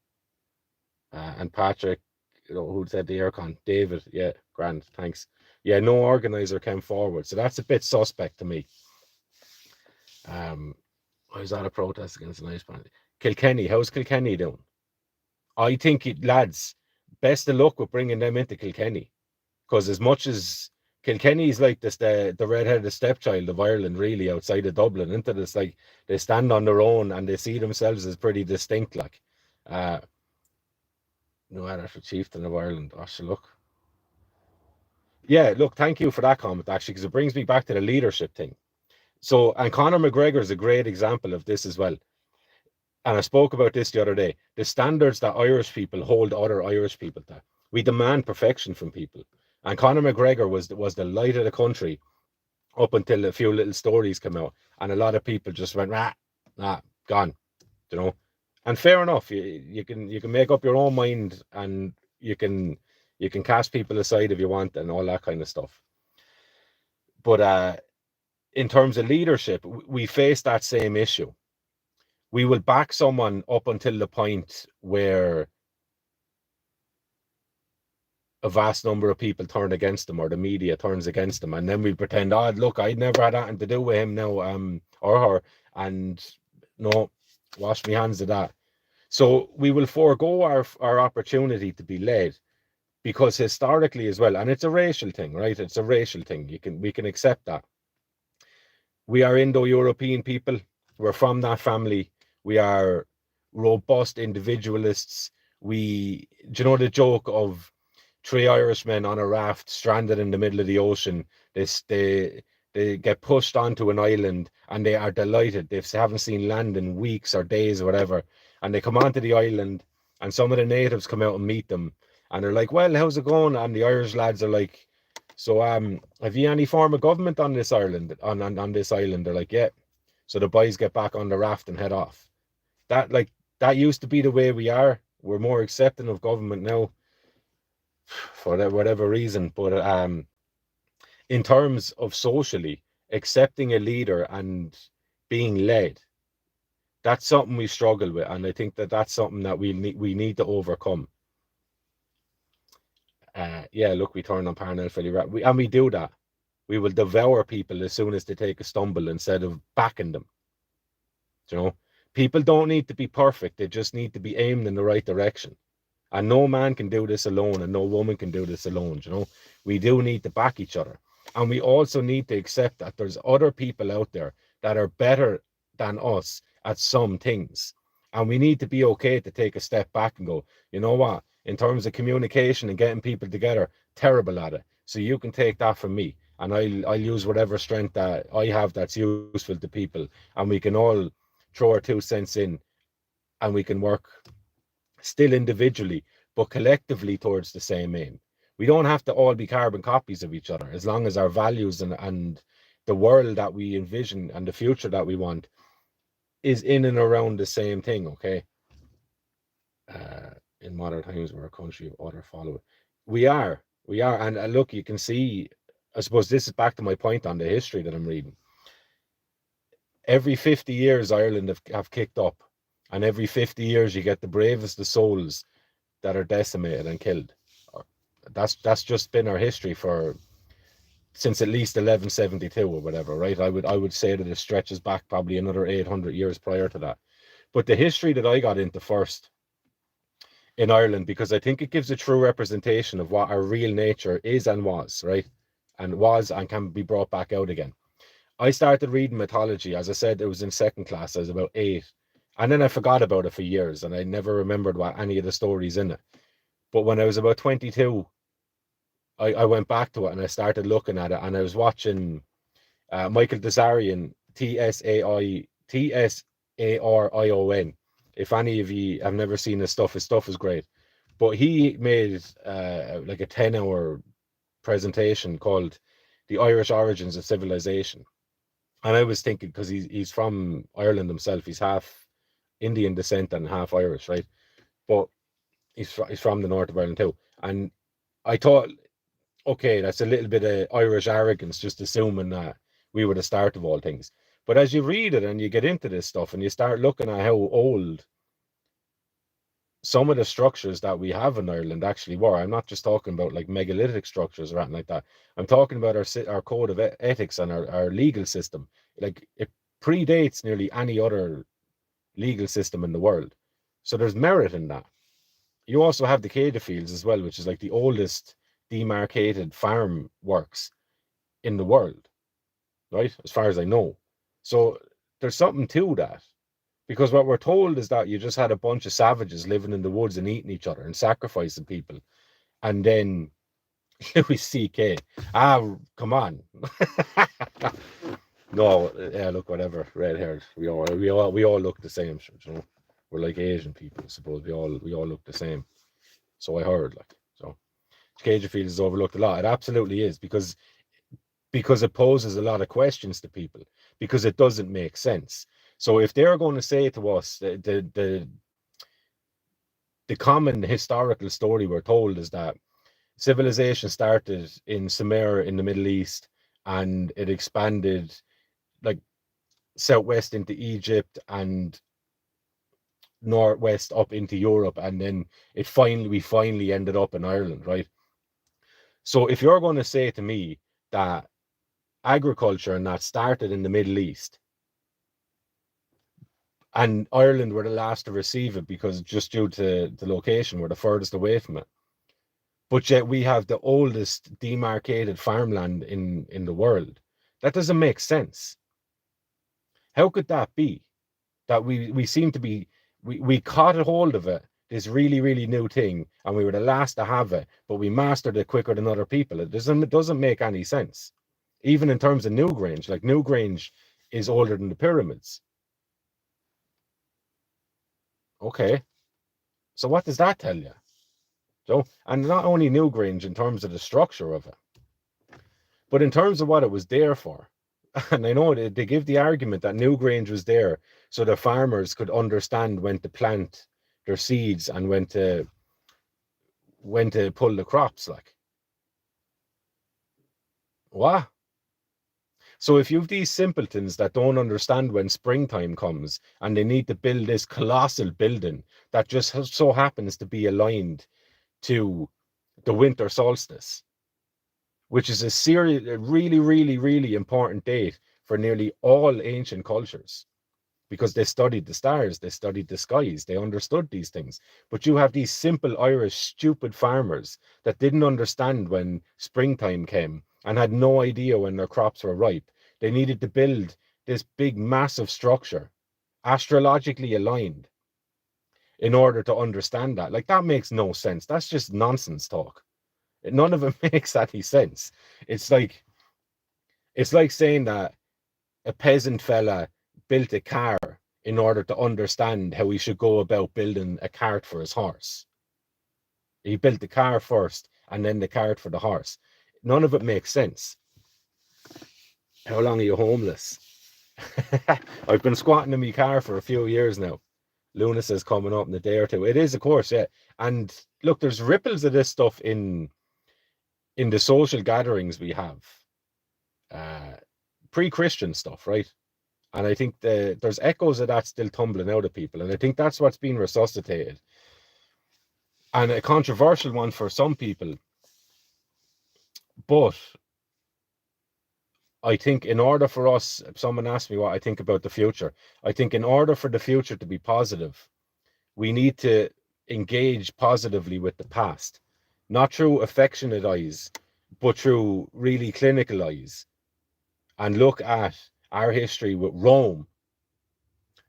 And Patrick, who said the aircon? David, yeah, grand, thanks. Yeah, no organizer came forward, so that's a bit suspect to me. I was at a protest against the nice band. Kilkenny, how's Kilkenny doing? I think, lads, best of luck with bringing them into Kilkenny, because as much as Kilkenny's like this, the red-headed stepchild of Ireland, really, outside of Dublin, into this, like, they stand on their own and they see themselves as pretty distinct, like. No other for chieftain of Ireland. Oh, so look. Yeah, look, thank you for that comment, actually, because it brings me back to the leadership thing. So, and Conor McGregor is a great example of this as well. And I spoke about this the other day. The standards that Irish people hold other Irish people to. We demand perfection from people. And Conor McGregor was the light of the country up until a few little stories came out. And a lot of people just went, gone, you know. And fair enough, you can make up your own mind, and you can cast people aside if you want, and all that kind of stuff. But in terms of leadership, we face that same issue. We will back someone up until the point where a vast number of people turn against them, or the media turns against them, and then we pretend, oh, look, I never had anything to do with him now, or her, and no, wash my hands of that. So we will forego our opportunity to be led, because historically as well, and it's a racial thing, right? It's a racial thing. We can accept that. We are Indo-European people. We're from that family. We are robust individualists. Do you know the joke of three Irishmen on a raft stranded in the middle of the ocean? They get pushed onto an island and they are delighted. They haven't seen land in weeks or days or whatever. And they come onto the island, and some of the natives come out and meet them. And they're like, well, how's it going? And the Irish lads are like, so have you any form of government on this island? On this island? They're like, yeah. So the boys get back on the raft and head off. That used to be the way we are. We're more accepting of government now, for whatever reason. But in terms of socially accepting a leader and being led, that's something we struggle with, and I think that's something that we need to overcome. Yeah, look, we turn on Parnell fairly right. We do that. We will devour people as soon as they take a stumble instead of backing them. You know, people don't need to be perfect. They just need to be aimed in the right direction. And no man can do this alone, and no woman can do this alone. You know, we do need to back each other. And we also need to accept that there's other people out there that are better than us at some things. And we need to be okay to take a step back and go, you know what, in terms of communication and getting people together, terrible at it. So you can take that from me, and I'll use whatever strength that I have that's useful to people, and we can all throw our 2 cents in, and we can work still individually, but collectively towards the same aim. We don't have to all be carbon copies of each other, as long as our values and the world that we envision and the future that we want is in and around the same thing, okay? In modern times, we're a country of utter following. We are. And look, you can see, I suppose this is back to my point on the history that I'm reading. Every 50 years, Ireland have kicked up. And every 50 years, you get the bravest of souls that are decimated and killed. That's just been our history since at least 1172 or whatever, right? I would say that it stretches back probably another 800 years prior to that. But the history that I got into first in Ireland, because I think it gives a true representation of what our real nature is and was, right? And can be brought back out again. I started reading mythology. As I said, it was in second class. I was about 8. And then I forgot about it for years, and I never remembered what any of the stories in it. But when I was about 22, I went back to it and I started looking at it, and I was watching Michael Tsarion, Tsarion. If any of you have never seen his stuff is great. But he made like a 10-hour presentation called The Irish Origins of Civilization. And I was thinking, because he's from Ireland himself, he's half Indian descent and half Irish, right? But he's from the north of Ireland too. And I thought, okay, that's a little bit of Irish arrogance, just assuming that we were the start of all things. But as you read it and you get into this stuff and you start looking at how old some of the structures that we have in Ireland actually were. I'm not just talking about like megalithic structures or anything like that. I'm talking about our code of ethics and our legal system. Like it predates nearly any other legal system in the world. So there's merit in that. You also have the Céide Fields as well, which is like the oldest demarcated farm works in the world, right? As far as I know. So there's something to that. Because what we're told is that you just had a bunch of savages living in the woods and eating each other and sacrificing people. And then Louis C.K. Come on. No, yeah, look, whatever, red haired. We all look the same, you know. We're like Asian people, I suppose. We all look the same. So I heard, like, so Céide Fields is overlooked a lot. It absolutely is, because it poses a lot of questions to people, because it doesn't make sense. So if they're going to say to us the common historical story we're told is that civilization started in Sumer in the Middle East and it expanded like southwest into Egypt and northwest up into Europe, and then we finally ended up in Ireland, right? So if you're going to say to me that agriculture and that started in the Middle East and Ireland were the last to receive it because just due to the location, we're the furthest away from it, but yet we have the oldest demarcated farmland in the world, that doesn't make sense. How could that be? That we seem to be, we caught a hold of it, this really, really new thing, and we were the last to have it, but we mastered it quicker than other people. It doesn't make any sense. Even in terms of Newgrange, like Newgrange is older than the pyramids. Okay, so what does that tell you? So, and not only Newgrange in terms of the structure of it, but in terms of what it was there for. And I know they give the argument that Newgrange was there so the farmers could understand when to plant their seeds and when to pull the crops. Like, what? So if you've these simpletons that don't understand when springtime comes and they need to build this colossal building that just so happens to be aligned to the winter solstice, which is a really, really, really important date for nearly all ancient cultures, because they studied the stars, they studied the skies, they understood these things. But you have these simple Irish stupid farmers that didn't understand when springtime came and had no idea when their crops were ripe. They needed to build this big, massive structure, astrologically aligned, in order to understand that. Like, that makes no sense. That's just nonsense talk. None of it makes any sense. It's like saying that a peasant fella built a car in order to understand how he should go about building a cart for his horse. He built the car first and then the cart for the horse. None of it makes sense. How long are you homeless? I've been squatting in my car for a few years now. Luna says coming up in a day or two. It is, of course, yeah. And look, there's ripples of this stuff in the social gatherings we have. Pre-Christian stuff, right? And I think there's echoes of that still tumbling out of people. And I think that's what's being resuscitated. And a controversial one for some people. But I think in order for us, if someone asks me what I think about the future, I think in order for the future to be positive, we need to engage positively with the past. Not through affectionate eyes, but through really clinical eyes. And look at our history with Rome.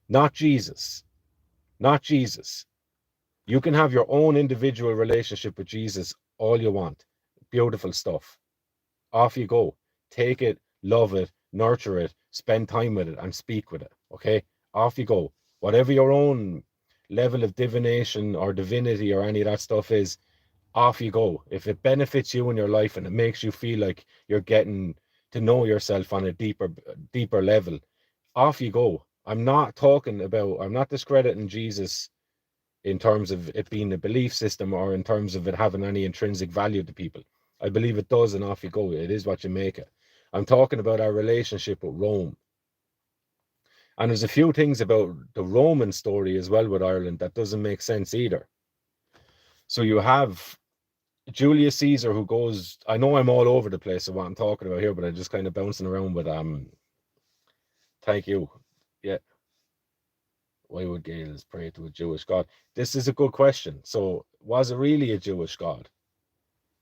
Not Jesus. Not Jesus. You can have your own individual relationship with Jesus all you want. Beautiful stuff. Off you go. Take it, love it, nurture it, spend time with it, and speak with it. Okay? Off you go. Whatever your own level of divination or divinity or any of that stuff is, off you go. If it benefits you in your life and it makes you feel like you're getting to know yourself on a deeper level, off you go. I'm not discrediting Jesus in terms of it being a belief system or in terms of it having any intrinsic value to people. I believe it does, and off you go. It is what you make it. I'm talking about our relationship with Rome. And there's a few things about the Roman story as well with Ireland that doesn't make sense either. So you have Julius Caesar who goes, I know I'm all over the place of what I'm talking about here, but I'm just kind of bouncing around with thank you. Yeah. Why would Gaels pray to a Jewish God? This is a good question. So was it really a Jewish God?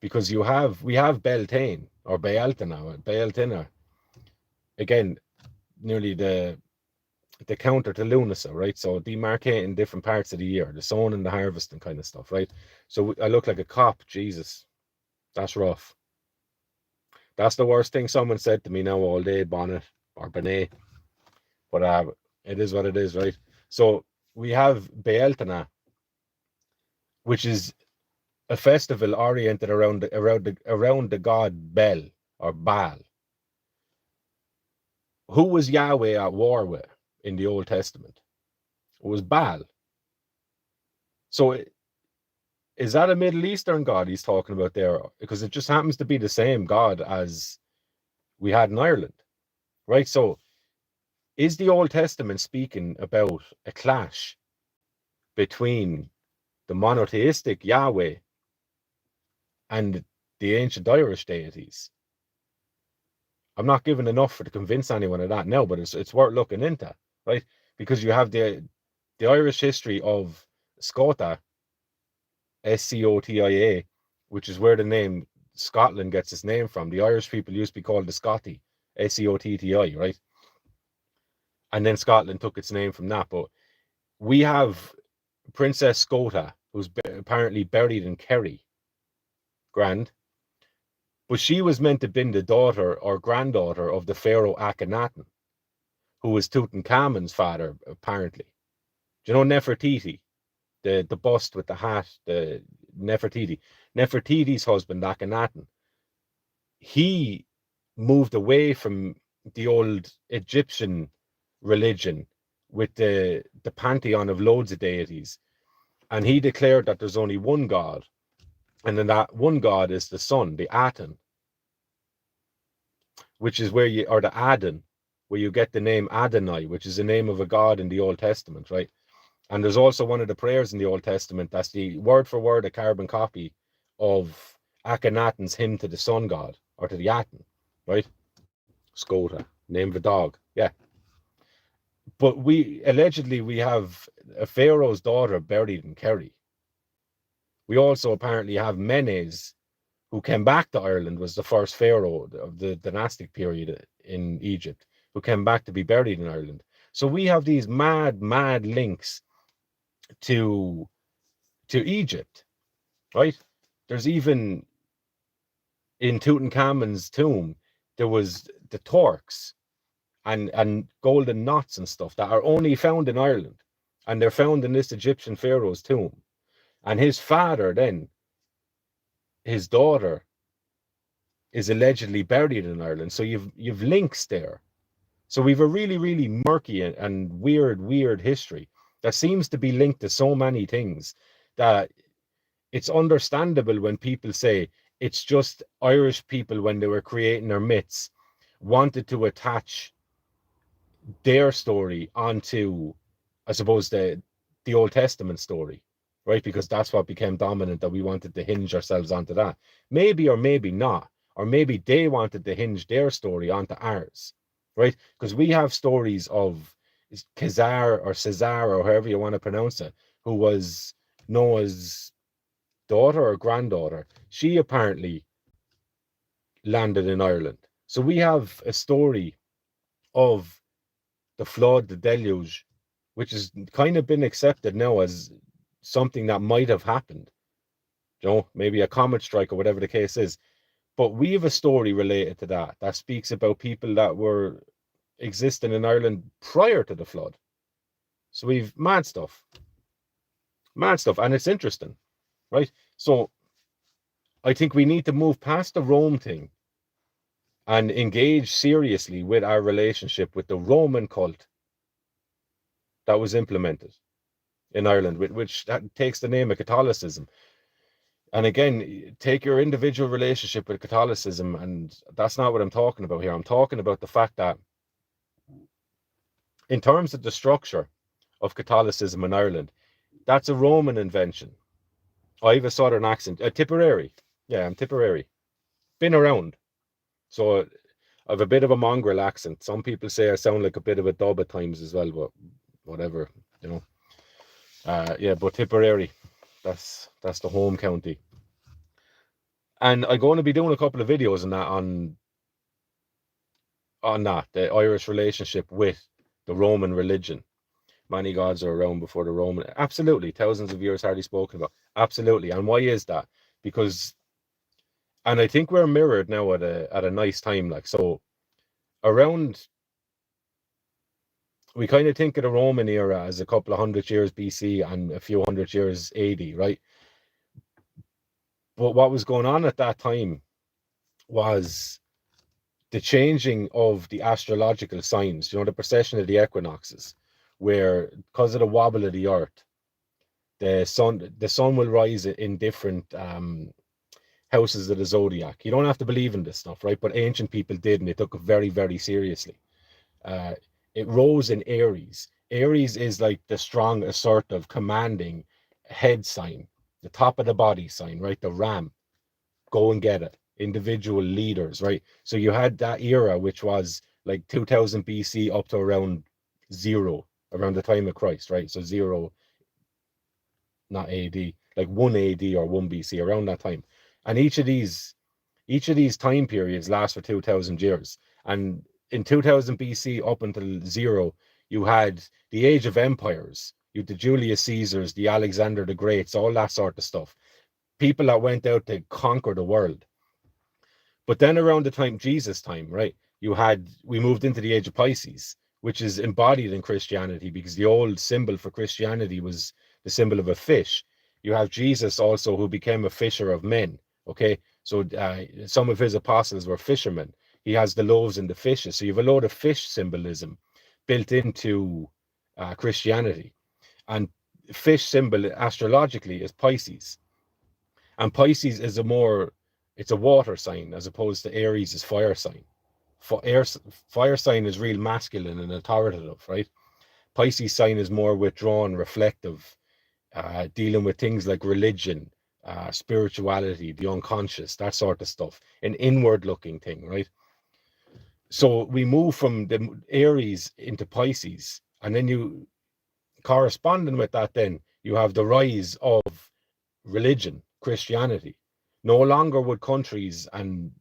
Because we have Beltane or Bealtina, again, nearly the counter to Lunasa, right? So demarcating different parts of the year, the sowing and the harvesting kind of stuff, right? So I look like a cop. Jesus, that's rough. That's the worst thing someone said to me now all day, Bonnet or Benet. But it is what it is, right? So we have Bealtana, which is a festival oriented around the god Bel or Baal. Who was Yahweh at war with in the Old Testament? It was Baal. So is that a Middle Eastern god he's talking about there? Because it just happens to be the same god as we had in Ireland, right? So is the Old Testament speaking about a clash between the monotheistic Yahweh and the ancient Irish deities? I'm not giving enough to convince anyone of that now, but it's worth looking into, right? Because you have the Irish history of Scota, Scotia, which is where the name Scotland gets its name from. The Irish people used to be called the Scotti, Sotti, right? And then Scotland took its name from that. But we have Princess Scota, who's apparently buried in Kerry, grand. But she was meant to have been the daughter or granddaughter of the Pharaoh Akhenaten, who was Tutankhamun's father, apparently. Do you know Nefertiti? The bust with the hat, the Nefertiti. Nefertiti's husband, Akhenaten, he moved away from the old Egyptian religion with the pantheon of loads of deities. And he declared that there's only one God. And then that one God is the sun, the Aten, which is where or the Adon, where you get the name Adonai, which is the name of a God in the Old Testament, right? And there's also one of the prayers in the Old Testament that's the word for word a carbon copy of Akhenaten's hymn to the sun god or to the Aten, right? Scota, name of a dog, yeah. But we have a pharaoh's daughter buried in Kerry. We also apparently have Menes, who came back to Ireland, was the first pharaoh of the dynastic period in Egypt, who came back to be buried in Ireland. So we have these mad links to Egypt, right? There's even in Tutankhamun's tomb, there was the torques and golden knots and stuff that are only found in Ireland. And they're found in this Egyptian pharaoh's tomb. And his father, then, his daughter, is allegedly buried in Ireland. So you've links there. So we've a really murky and weird history that seems to be linked to so many things that it's understandable when people say it's just Irish people, when they were creating their myths, wanted to attach their story onto, I suppose, the Old Testament story, right? Because that's what became dominant, that we wanted to hinge ourselves onto that. Maybe or maybe not, or maybe they wanted to hinge their story onto ours, right? Because we have stories of Cesar or however you want to pronounce it, who was Noah's daughter or granddaughter. She apparently landed in Ireland. So we have a story of the flood, the deluge, which has kind of been accepted now as something that might have happened. You know, maybe a comet strike or whatever the case is. But we have a story related to that speaks about people that were existing in Ireland prior to the flood. So we've mad stuff, and it's interesting, right? So I think we need to move past the Rome thing and engage seriously with our relationship with the Roman cult that was implemented in Ireland, which takes the name of Catholicism. And again, take your individual relationship with Catholicism, and that's not what I'm talking about here. I'm talking about the fact that in terms of the structure of Catholicism in Ireland, that's a Roman invention. I have a southern accent, a Tipperary. Yeah, I'm Tipperary. Been around. So I have a bit of a mongrel accent. Some people say I sound like a bit of a dub at times as well, but whatever, you know. Yeah, but Tipperary, that's the home county. And I'm going to be doing a couple of videos on that, on that, the Irish relationship with the Roman religion. Many gods are around before the Roman. Absolutely, thousands of years hardly spoken about. Absolutely. And why is that? Because, and I think we're mirrored now at a nice time. Like, so around, we kind of think of the Roman era as a couple of hundred years BC and a few hundred years AD, right? But what was going on at that time was the changing of the astrological signs, the precession of the equinoxes, where because of the wobble of the earth, the sun will rise in different houses of the zodiac. You don't have to believe in this stuff, right? But ancient people did, and they took it very, very seriously. Uh, it rose in Aries. Aries is like the strong, assertive, commanding head sign, the top of the body sign, right? The ram, go and get it. Individual leaders, right? So you had that era, which was like 2000 BC up to around zero, around the time of Christ, right? So zero, not AD, like 1 AD or 1 BC, around that time. And each of these time periods last for 2000 years. And in 2000 BC up until zero, you had the age of empires. You had the Julius Caesars, the Alexander the Greats, all that sort of stuff. People that went out to conquer the world. But then around the time Jesus time, right, we moved into the age of Pisces, which is embodied in Christianity because the old symbol for Christianity was the symbol of a fish. You have Jesus also, who became a fisher of men. Okay, so some of his apostles were fishermen. He has the loaves and the fishes. So you have a lot of fish symbolism built into Christianity. And fish symbol astrologically is Pisces. And Pisces is it's a water sign as opposed to Aries is fire sign. Fire sign is real masculine and authoritative, right? Pisces sign is more withdrawn, reflective, dealing with things like religion, spirituality, the unconscious, that sort of stuff, an inward looking thing, right? So we move from the Aries into Pisces, and then you corresponding with that, then you have the rise of religion, Christianity. No longer would countries and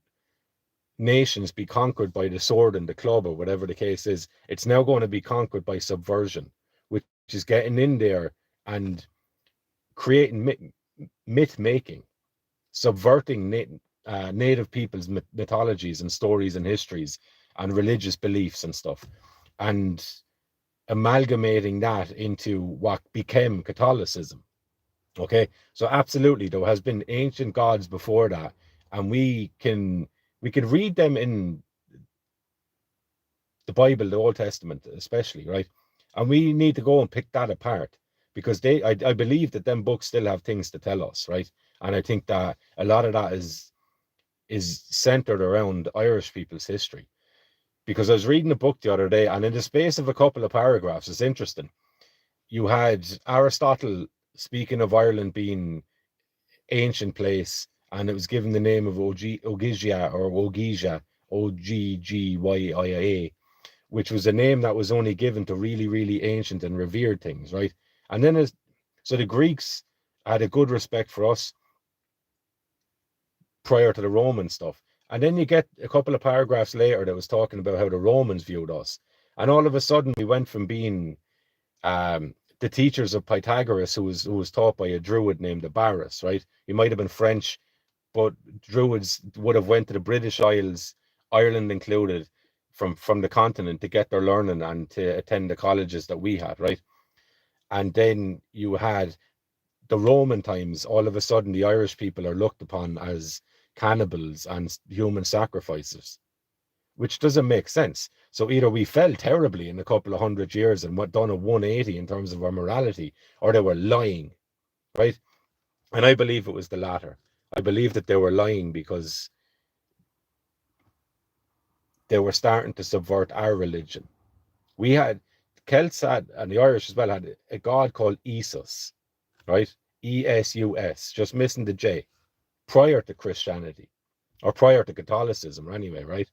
nations be conquered by the sword and the club or whatever the case is. It's now going to be conquered by subversion, which is getting in there and creating myth making, subverting native people's mythologies and stories and histories and religious beliefs and stuff, and amalgamating that into what became Catholicism. Okay, so absolutely, there has been ancient gods before that, and we can read them in the Bible, the Old Testament, especially, right? And we need to go and pick that apart because I believe that them books still have things to tell us, right? And I think that a lot of that is centered around Irish people's history. Because I was reading a book the other day, and in the space of a couple of paragraphs, it's interesting. You had Aristotle speaking of Ireland being ancient place, and it was given the name of Ogygia or Ogija, Oggyia, which was a name that was only given to really, really ancient and revered things, right? And then so the Greeks had a good respect for us prior to the Roman stuff. And then you get a couple of paragraphs later that was talking about how the Romans viewed us. And all of a sudden we went from being the teachers of Pythagoras, who was taught by a druid named Abaris, right? He might have been French, but druids would have went to the British Isles, Ireland included, from the continent to get their learning and to attend the colleges that we had, right? And then you had the Roman times. All of a sudden, the Irish people are looked upon as cannibals and human sacrifices, which doesn't make sense. So either we fell terribly in a couple of hundred years and done a 180 in terms of our morality, or they were lying, right? And I believe it was the latter. I believe that they were lying because they were starting to subvert our religion. We had Celts had, and the Irish as well, had a god called Esus, right? Esus, just missing the J, prior to Christianity, or prior to Catholicism, anyway, right?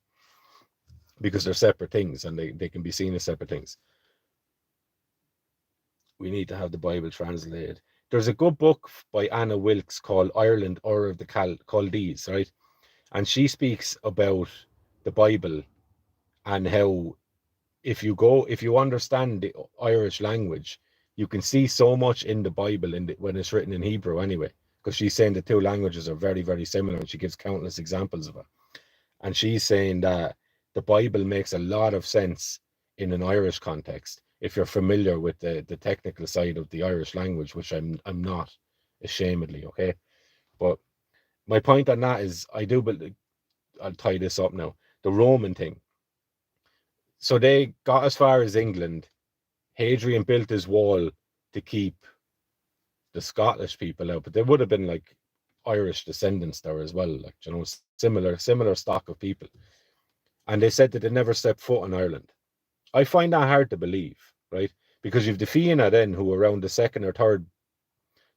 Because they're separate things, and they can be seen as separate things. We need to have the Bible translated. There's a good book by Anna Wilkes called Ireland, Ur of the Chaldees, right? And she speaks about the Bible and how if you understand the Irish language, you can see so much in the Bible when it's written in Hebrew anyway, because she's saying the two languages are very, very similar, and she gives countless examples of it. And she's saying that the Bible makes a lot of sense in an Irish context if you're familiar with the technical side of the Irish language, which I'm not, ashamedly, okay? But my point on that is, I do believe, I'll tie this up now, the Roman thing. So they got as far as England. Hadrian built his wall to keep the Scottish people out, but there would have been like Irish descendants there as well, like, you know, similar stock of people. And they said that they never stepped foot in Ireland. I find that hard to believe, right? Because you've the Fianna then, who around the 2nd or 3rd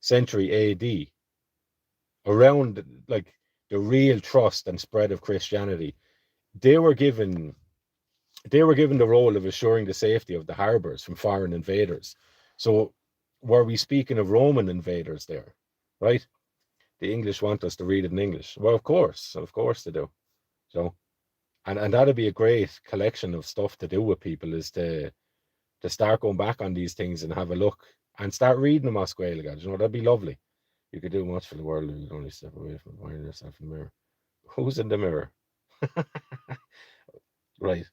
century AD, around like the real trust and spread of Christianity, they were given the role of assuring the safety of the harbours from foreign invaders. So were we speaking of Roman invaders there, right? The English want us to read it in English. Well, of course they do. So, and that'd be a great collection of stuff to do with people, is to start going back on these things and have a look and start reading them as Gaeilge. You know, that'd be lovely. You could do much for the world if you only step away from finding yourself in the mirror. Who's in the mirror? Right.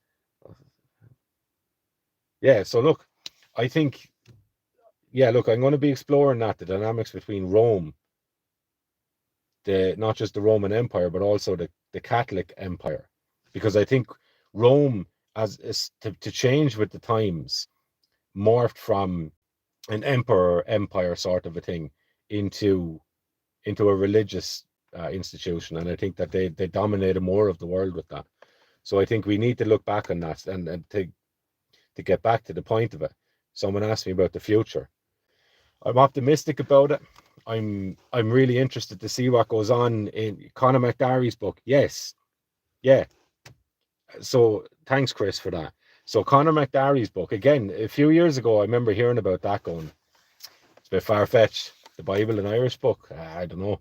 Yeah, so look, I think, look, I'm going to be exploring the dynamics between Rome, not just the Roman Empire, but also the Catholic Empire, because I think Rome, to change with the times, morphed from an empire sort of a thing into a religious institution, and I think that they dominated more of the world with that. So I think we need to look back on that and to get back to the point of it. Someone asked me about the future. I'm optimistic about it. I'm really interested to see what goes on in Conor McGregor's book. Yes, yeah. So thanks, Chris, for that. So Conor McGregor's book, again, a few years ago, I remember hearing about that, going, it's a bit far-fetched. The Bible, an Irish book, I don't know.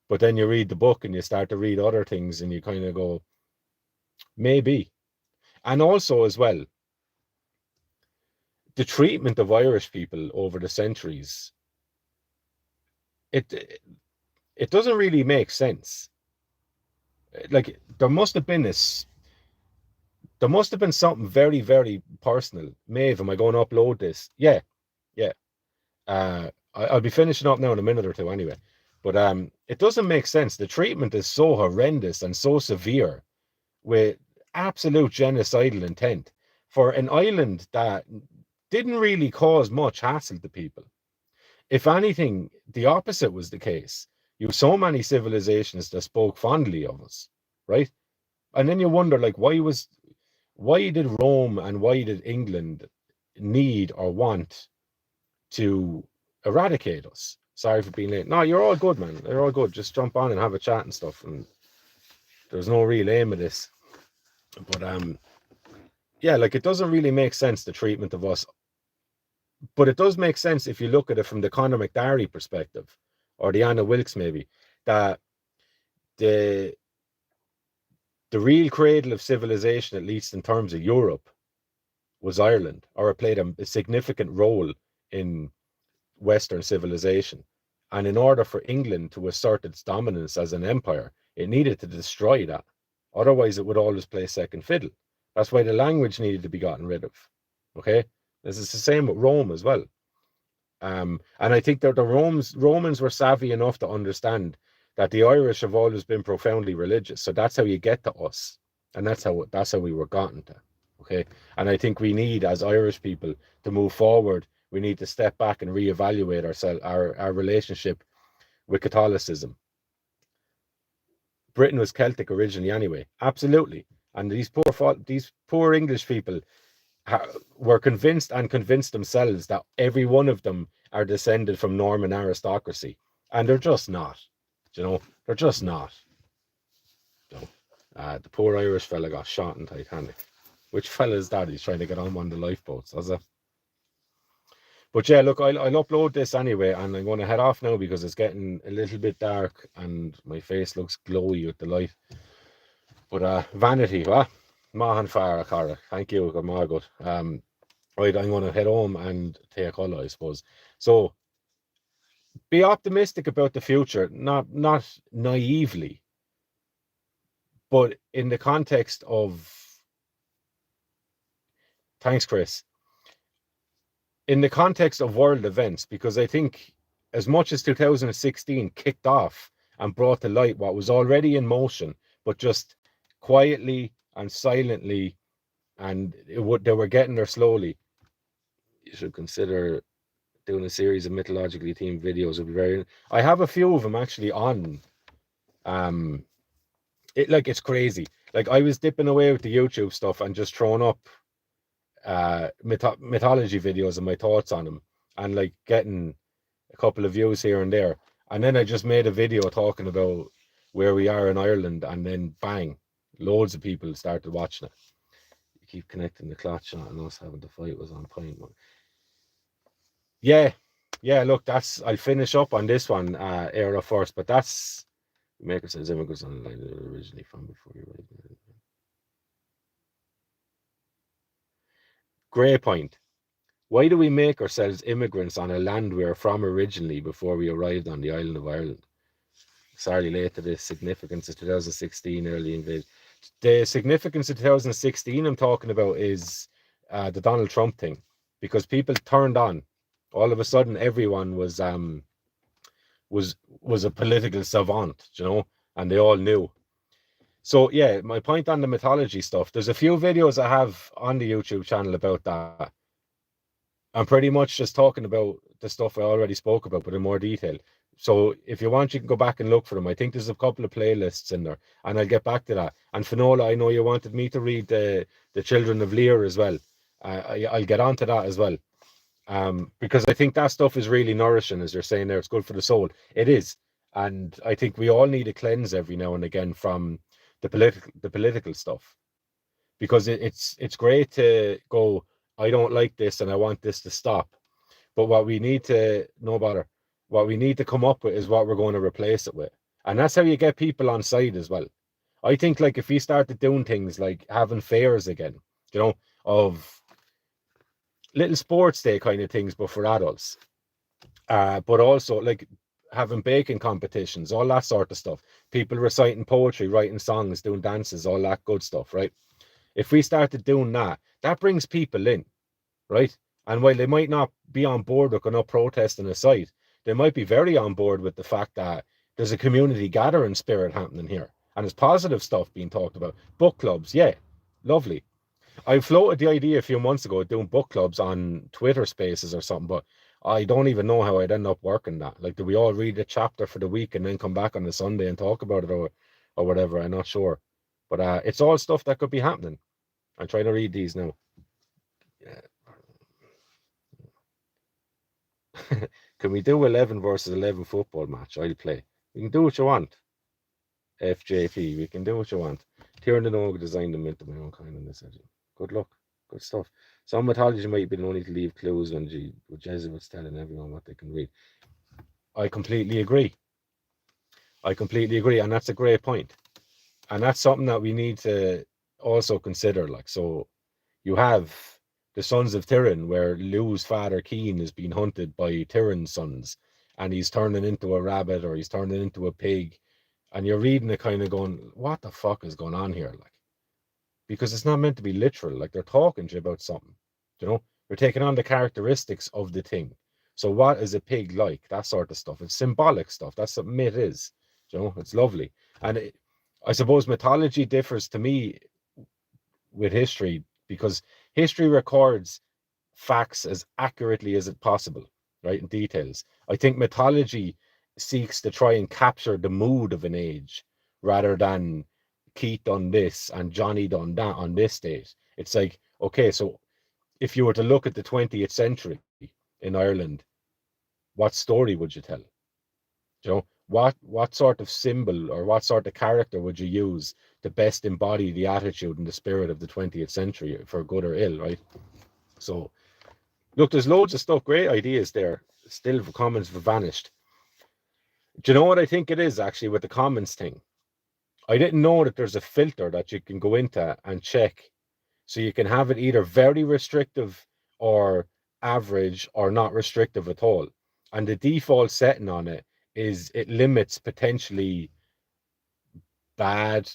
But then you read the book and you start to read other things and you kind of go, maybe. And also as well, the treatment of Irish people over the centuries, it doesn't really make sense. Like, there must have been something very, very personal. Maeve, am I going to upload this? Yeah. I'll be finishing up now in a minute or two anyway. But it doesn't make sense. The treatment is so horrendous and so severe, with absolute genocidal intent, for an island that didn't really cause much hassle to people. If anything, the opposite was the case. You have so many civilizations that spoke fondly of us, right? And then you wonder, like, why did Rome and why did England need or want to eradicate us? Sorry for being late. No, you're all good, man. You're all good. Just jump on and have a chat and stuff. And there's no real aim of this. But yeah, like, it doesn't really make sense, the treatment of us. But it does make sense if you look at it from the Conor McGregor perspective, or the Anna Wilkes maybe, that the real cradle of civilization, at least in terms of Europe, was Ireland, or it played a significant role in Western civilization. And in order for England to assert its dominance as an empire, it needed to destroy that. Otherwise, it would always play second fiddle. That's why the language needed to be gotten rid of. Okay? This is the same with Rome as well. And I think that the Romans were savvy enough to understand that the Irish have always been profoundly religious. So that's how you get to us. And that's how we were gotten to. Okay? And I think we need, as Irish people, to move forward. We need to step back and reevaluate our relationship with Catholicism. Britain was Celtic originally anyway. Absolutely. And these poor English people, were convinced and convinced themselves that every one of them are descended from Norman aristocracy, and they're just not. They're just not. You know? The poor Irish fella got shot in Titanic. Which fella is that? He's trying to get on one of the lifeboats, is it? But yeah, look, I'll upload this anyway, and I'm going to head off now because it's getting a little bit dark and my face looks glowy with the light. But vanity, what? Mahan Farah Cara. Thank you, good Margaret. Right, I'm going to head home and take a colour, I suppose. So be optimistic about the future, not naively, but in the context of, thanks, Chris, in the context of world events, because I think as much as 2016 kicked off and brought to light what was already in motion, but just quietly and silently, and they were getting there slowly. You should consider doing a series of mythologically themed videos. Would be very. I have a few of them actually on. It's crazy. Like I was dipping away with the YouTube stuff and just throwing up mythology videos and my thoughts on them, and like getting a couple of views here and there. And then I just made a video talking about where we are in Ireland, and then bang, loads of people started watching it. You keep connecting the clot shot and us having to fight was on point. Yeah, look, I'll finish up on this one era first, but that's Maker says immigrants online originally from before you right. Grey point. Why do we make ourselves immigrants on a land we are from originally before we arrived on the island of Ireland? Sorry, late to this. Significance of 2016 early invasion. The significance of 2016 I'm talking about is the Donald Trump thing, because people turned on. All of a sudden, everyone was a political savant, and they all knew. So yeah, my point on the mythology stuff. There's a few videos I have on the YouTube channel about that. I'm pretty much just talking about the stuff I already spoke about, but in more detail. So if you want, you can go back and look for them. I think there's a couple of playlists in there, and I'll get back to that. And Finola, I know you wanted me to read the Children of Lear as well. I'll get on to that as well. Because I think that stuff is really nourishing, as you're saying there. It's good for the soul. It is. And I think we all need a cleanse every now and again from the political stuff. Because it's great to go, I don't like this and I want this to stop. But what we need to what we need to come up with is what we're going to replace it with. And that's how you get people on side as well. I think like if we started doing things like having fairs again, of little sports day kind of things, but for adults. But also like having baking competitions, all that sort of stuff. People reciting poetry, writing songs, doing dances, all that good stuff, right? If we started doing that, that brings people in, right? And while they might not be on board with going up protesting a site, they might be very on board with the fact that there's a community gathering spirit happening here. And there's positive stuff being talked about. Book clubs, yeah, lovely. I floated the idea a few months ago of doing book clubs on Twitter Spaces or something, but I don't even know how I'd end up working that. Like, do we all read a chapter for the week and then come back on the Sunday and talk about it, or whatever? I'm not sure. But it's all stuff that could be happening. I'm trying to read these now. Yeah. Can we do 11 versus 11 football match? I'll play. You can do what you want. FJP, we can do what you want. Tiernan and Og designed them into my own kind of this. Good luck. Good stuff. Some mythology might be only to leave clues when Jesuits telling everyone what they can read. I completely agree. And that's a great point. And that's something that we need to also consider. Like, so you have the Sons of Tyrone, where Lou's father Keen is being hunted by Tyrone's sons, and he's turning into a rabbit or he's turning into a pig, and you're reading it kind of going, what the fuck is going on here? Like, because it's not meant to be literal. Like, they're talking to you about something, they're taking on the characteristics of the thing. So what is a pig like? That sort of stuff. It's symbolic stuff. That's what myth is. It's lovely. And I suppose mythology differs to me with history, because history records facts as accurately as it possible, right? In details. I think mythology seeks to try and capture the mood of an age rather than Keith done this and Johnny done that on this date. It's like, okay, so if you were to look at the 20th century in Ireland, what story would you tell? You know, what sort of symbol or what sort of character would you use to best embody the attitude and the spirit of the 20th century, for good or ill, right? So, look, there's loads of stuff, great ideas there. Still, the comments have vanished. Do you know what I think it is actually with the comments thing? I didn't know that there's a filter that you can go into and check. So you can have it either very restrictive or average or not restrictive at all. And the default setting on it is it limits potentially bad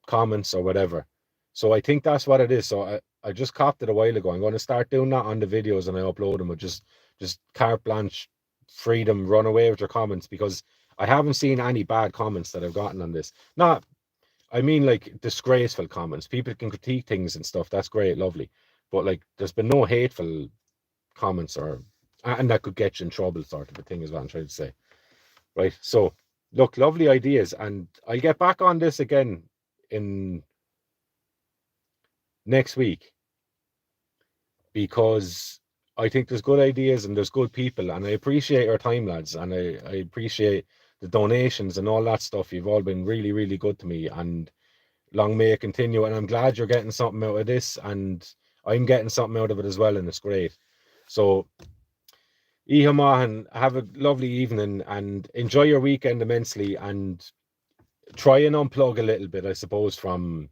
comments or whatever. So I think that's what it is. So I just copped it a while ago. I'm going to start doing that on the videos and I upload them with just carte blanche freedom, run away with your comments, because I haven't seen any bad comments that I've gotten on this. Not, I mean, like disgraceful comments. People can critique things and stuff. That's great, lovely. But like, there's been no hateful comments and that could get you in trouble, sort of a thing, is what I'm trying to say. Right. So, look, lovely ideas, and I'll get back on this again in next week, because I think there's good ideas and there's good people, and I appreciate your time, lads, and I appreciate the donations and all that stuff. You've all been really, really good to me, and long may it continue. And I'm glad you're getting something out of this, and I'm getting something out of it as well, and it's great. So, Iha Mahan, have a lovely evening and enjoy your weekend immensely, and try and unplug a little bit, I suppose, from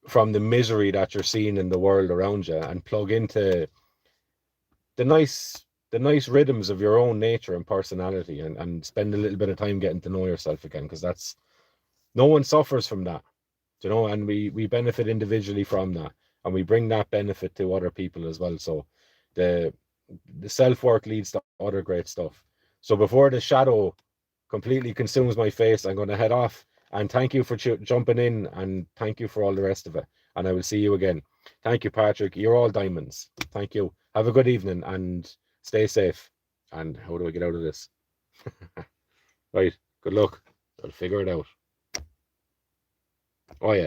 the misery that you're seeing in the world around you, and plug into the nice rhythms of your own nature and personality, and spend a little bit of time getting to know yourself again, because that's, no one suffers from that, you know, and we benefit individually from that, and we bring that benefit to other people as well. So the self-work leads to other great stuff. So before the shadow completely consumes my face, I'm going to head off, and thank you for jumping in, and thank you for all the rest of it, and I will see you again. Thank you, Patrick. You're all diamonds. Thank you. Have a good evening and stay safe. And how do I get out of this? Right. Good luck. I'll figure it out. Oh yeah.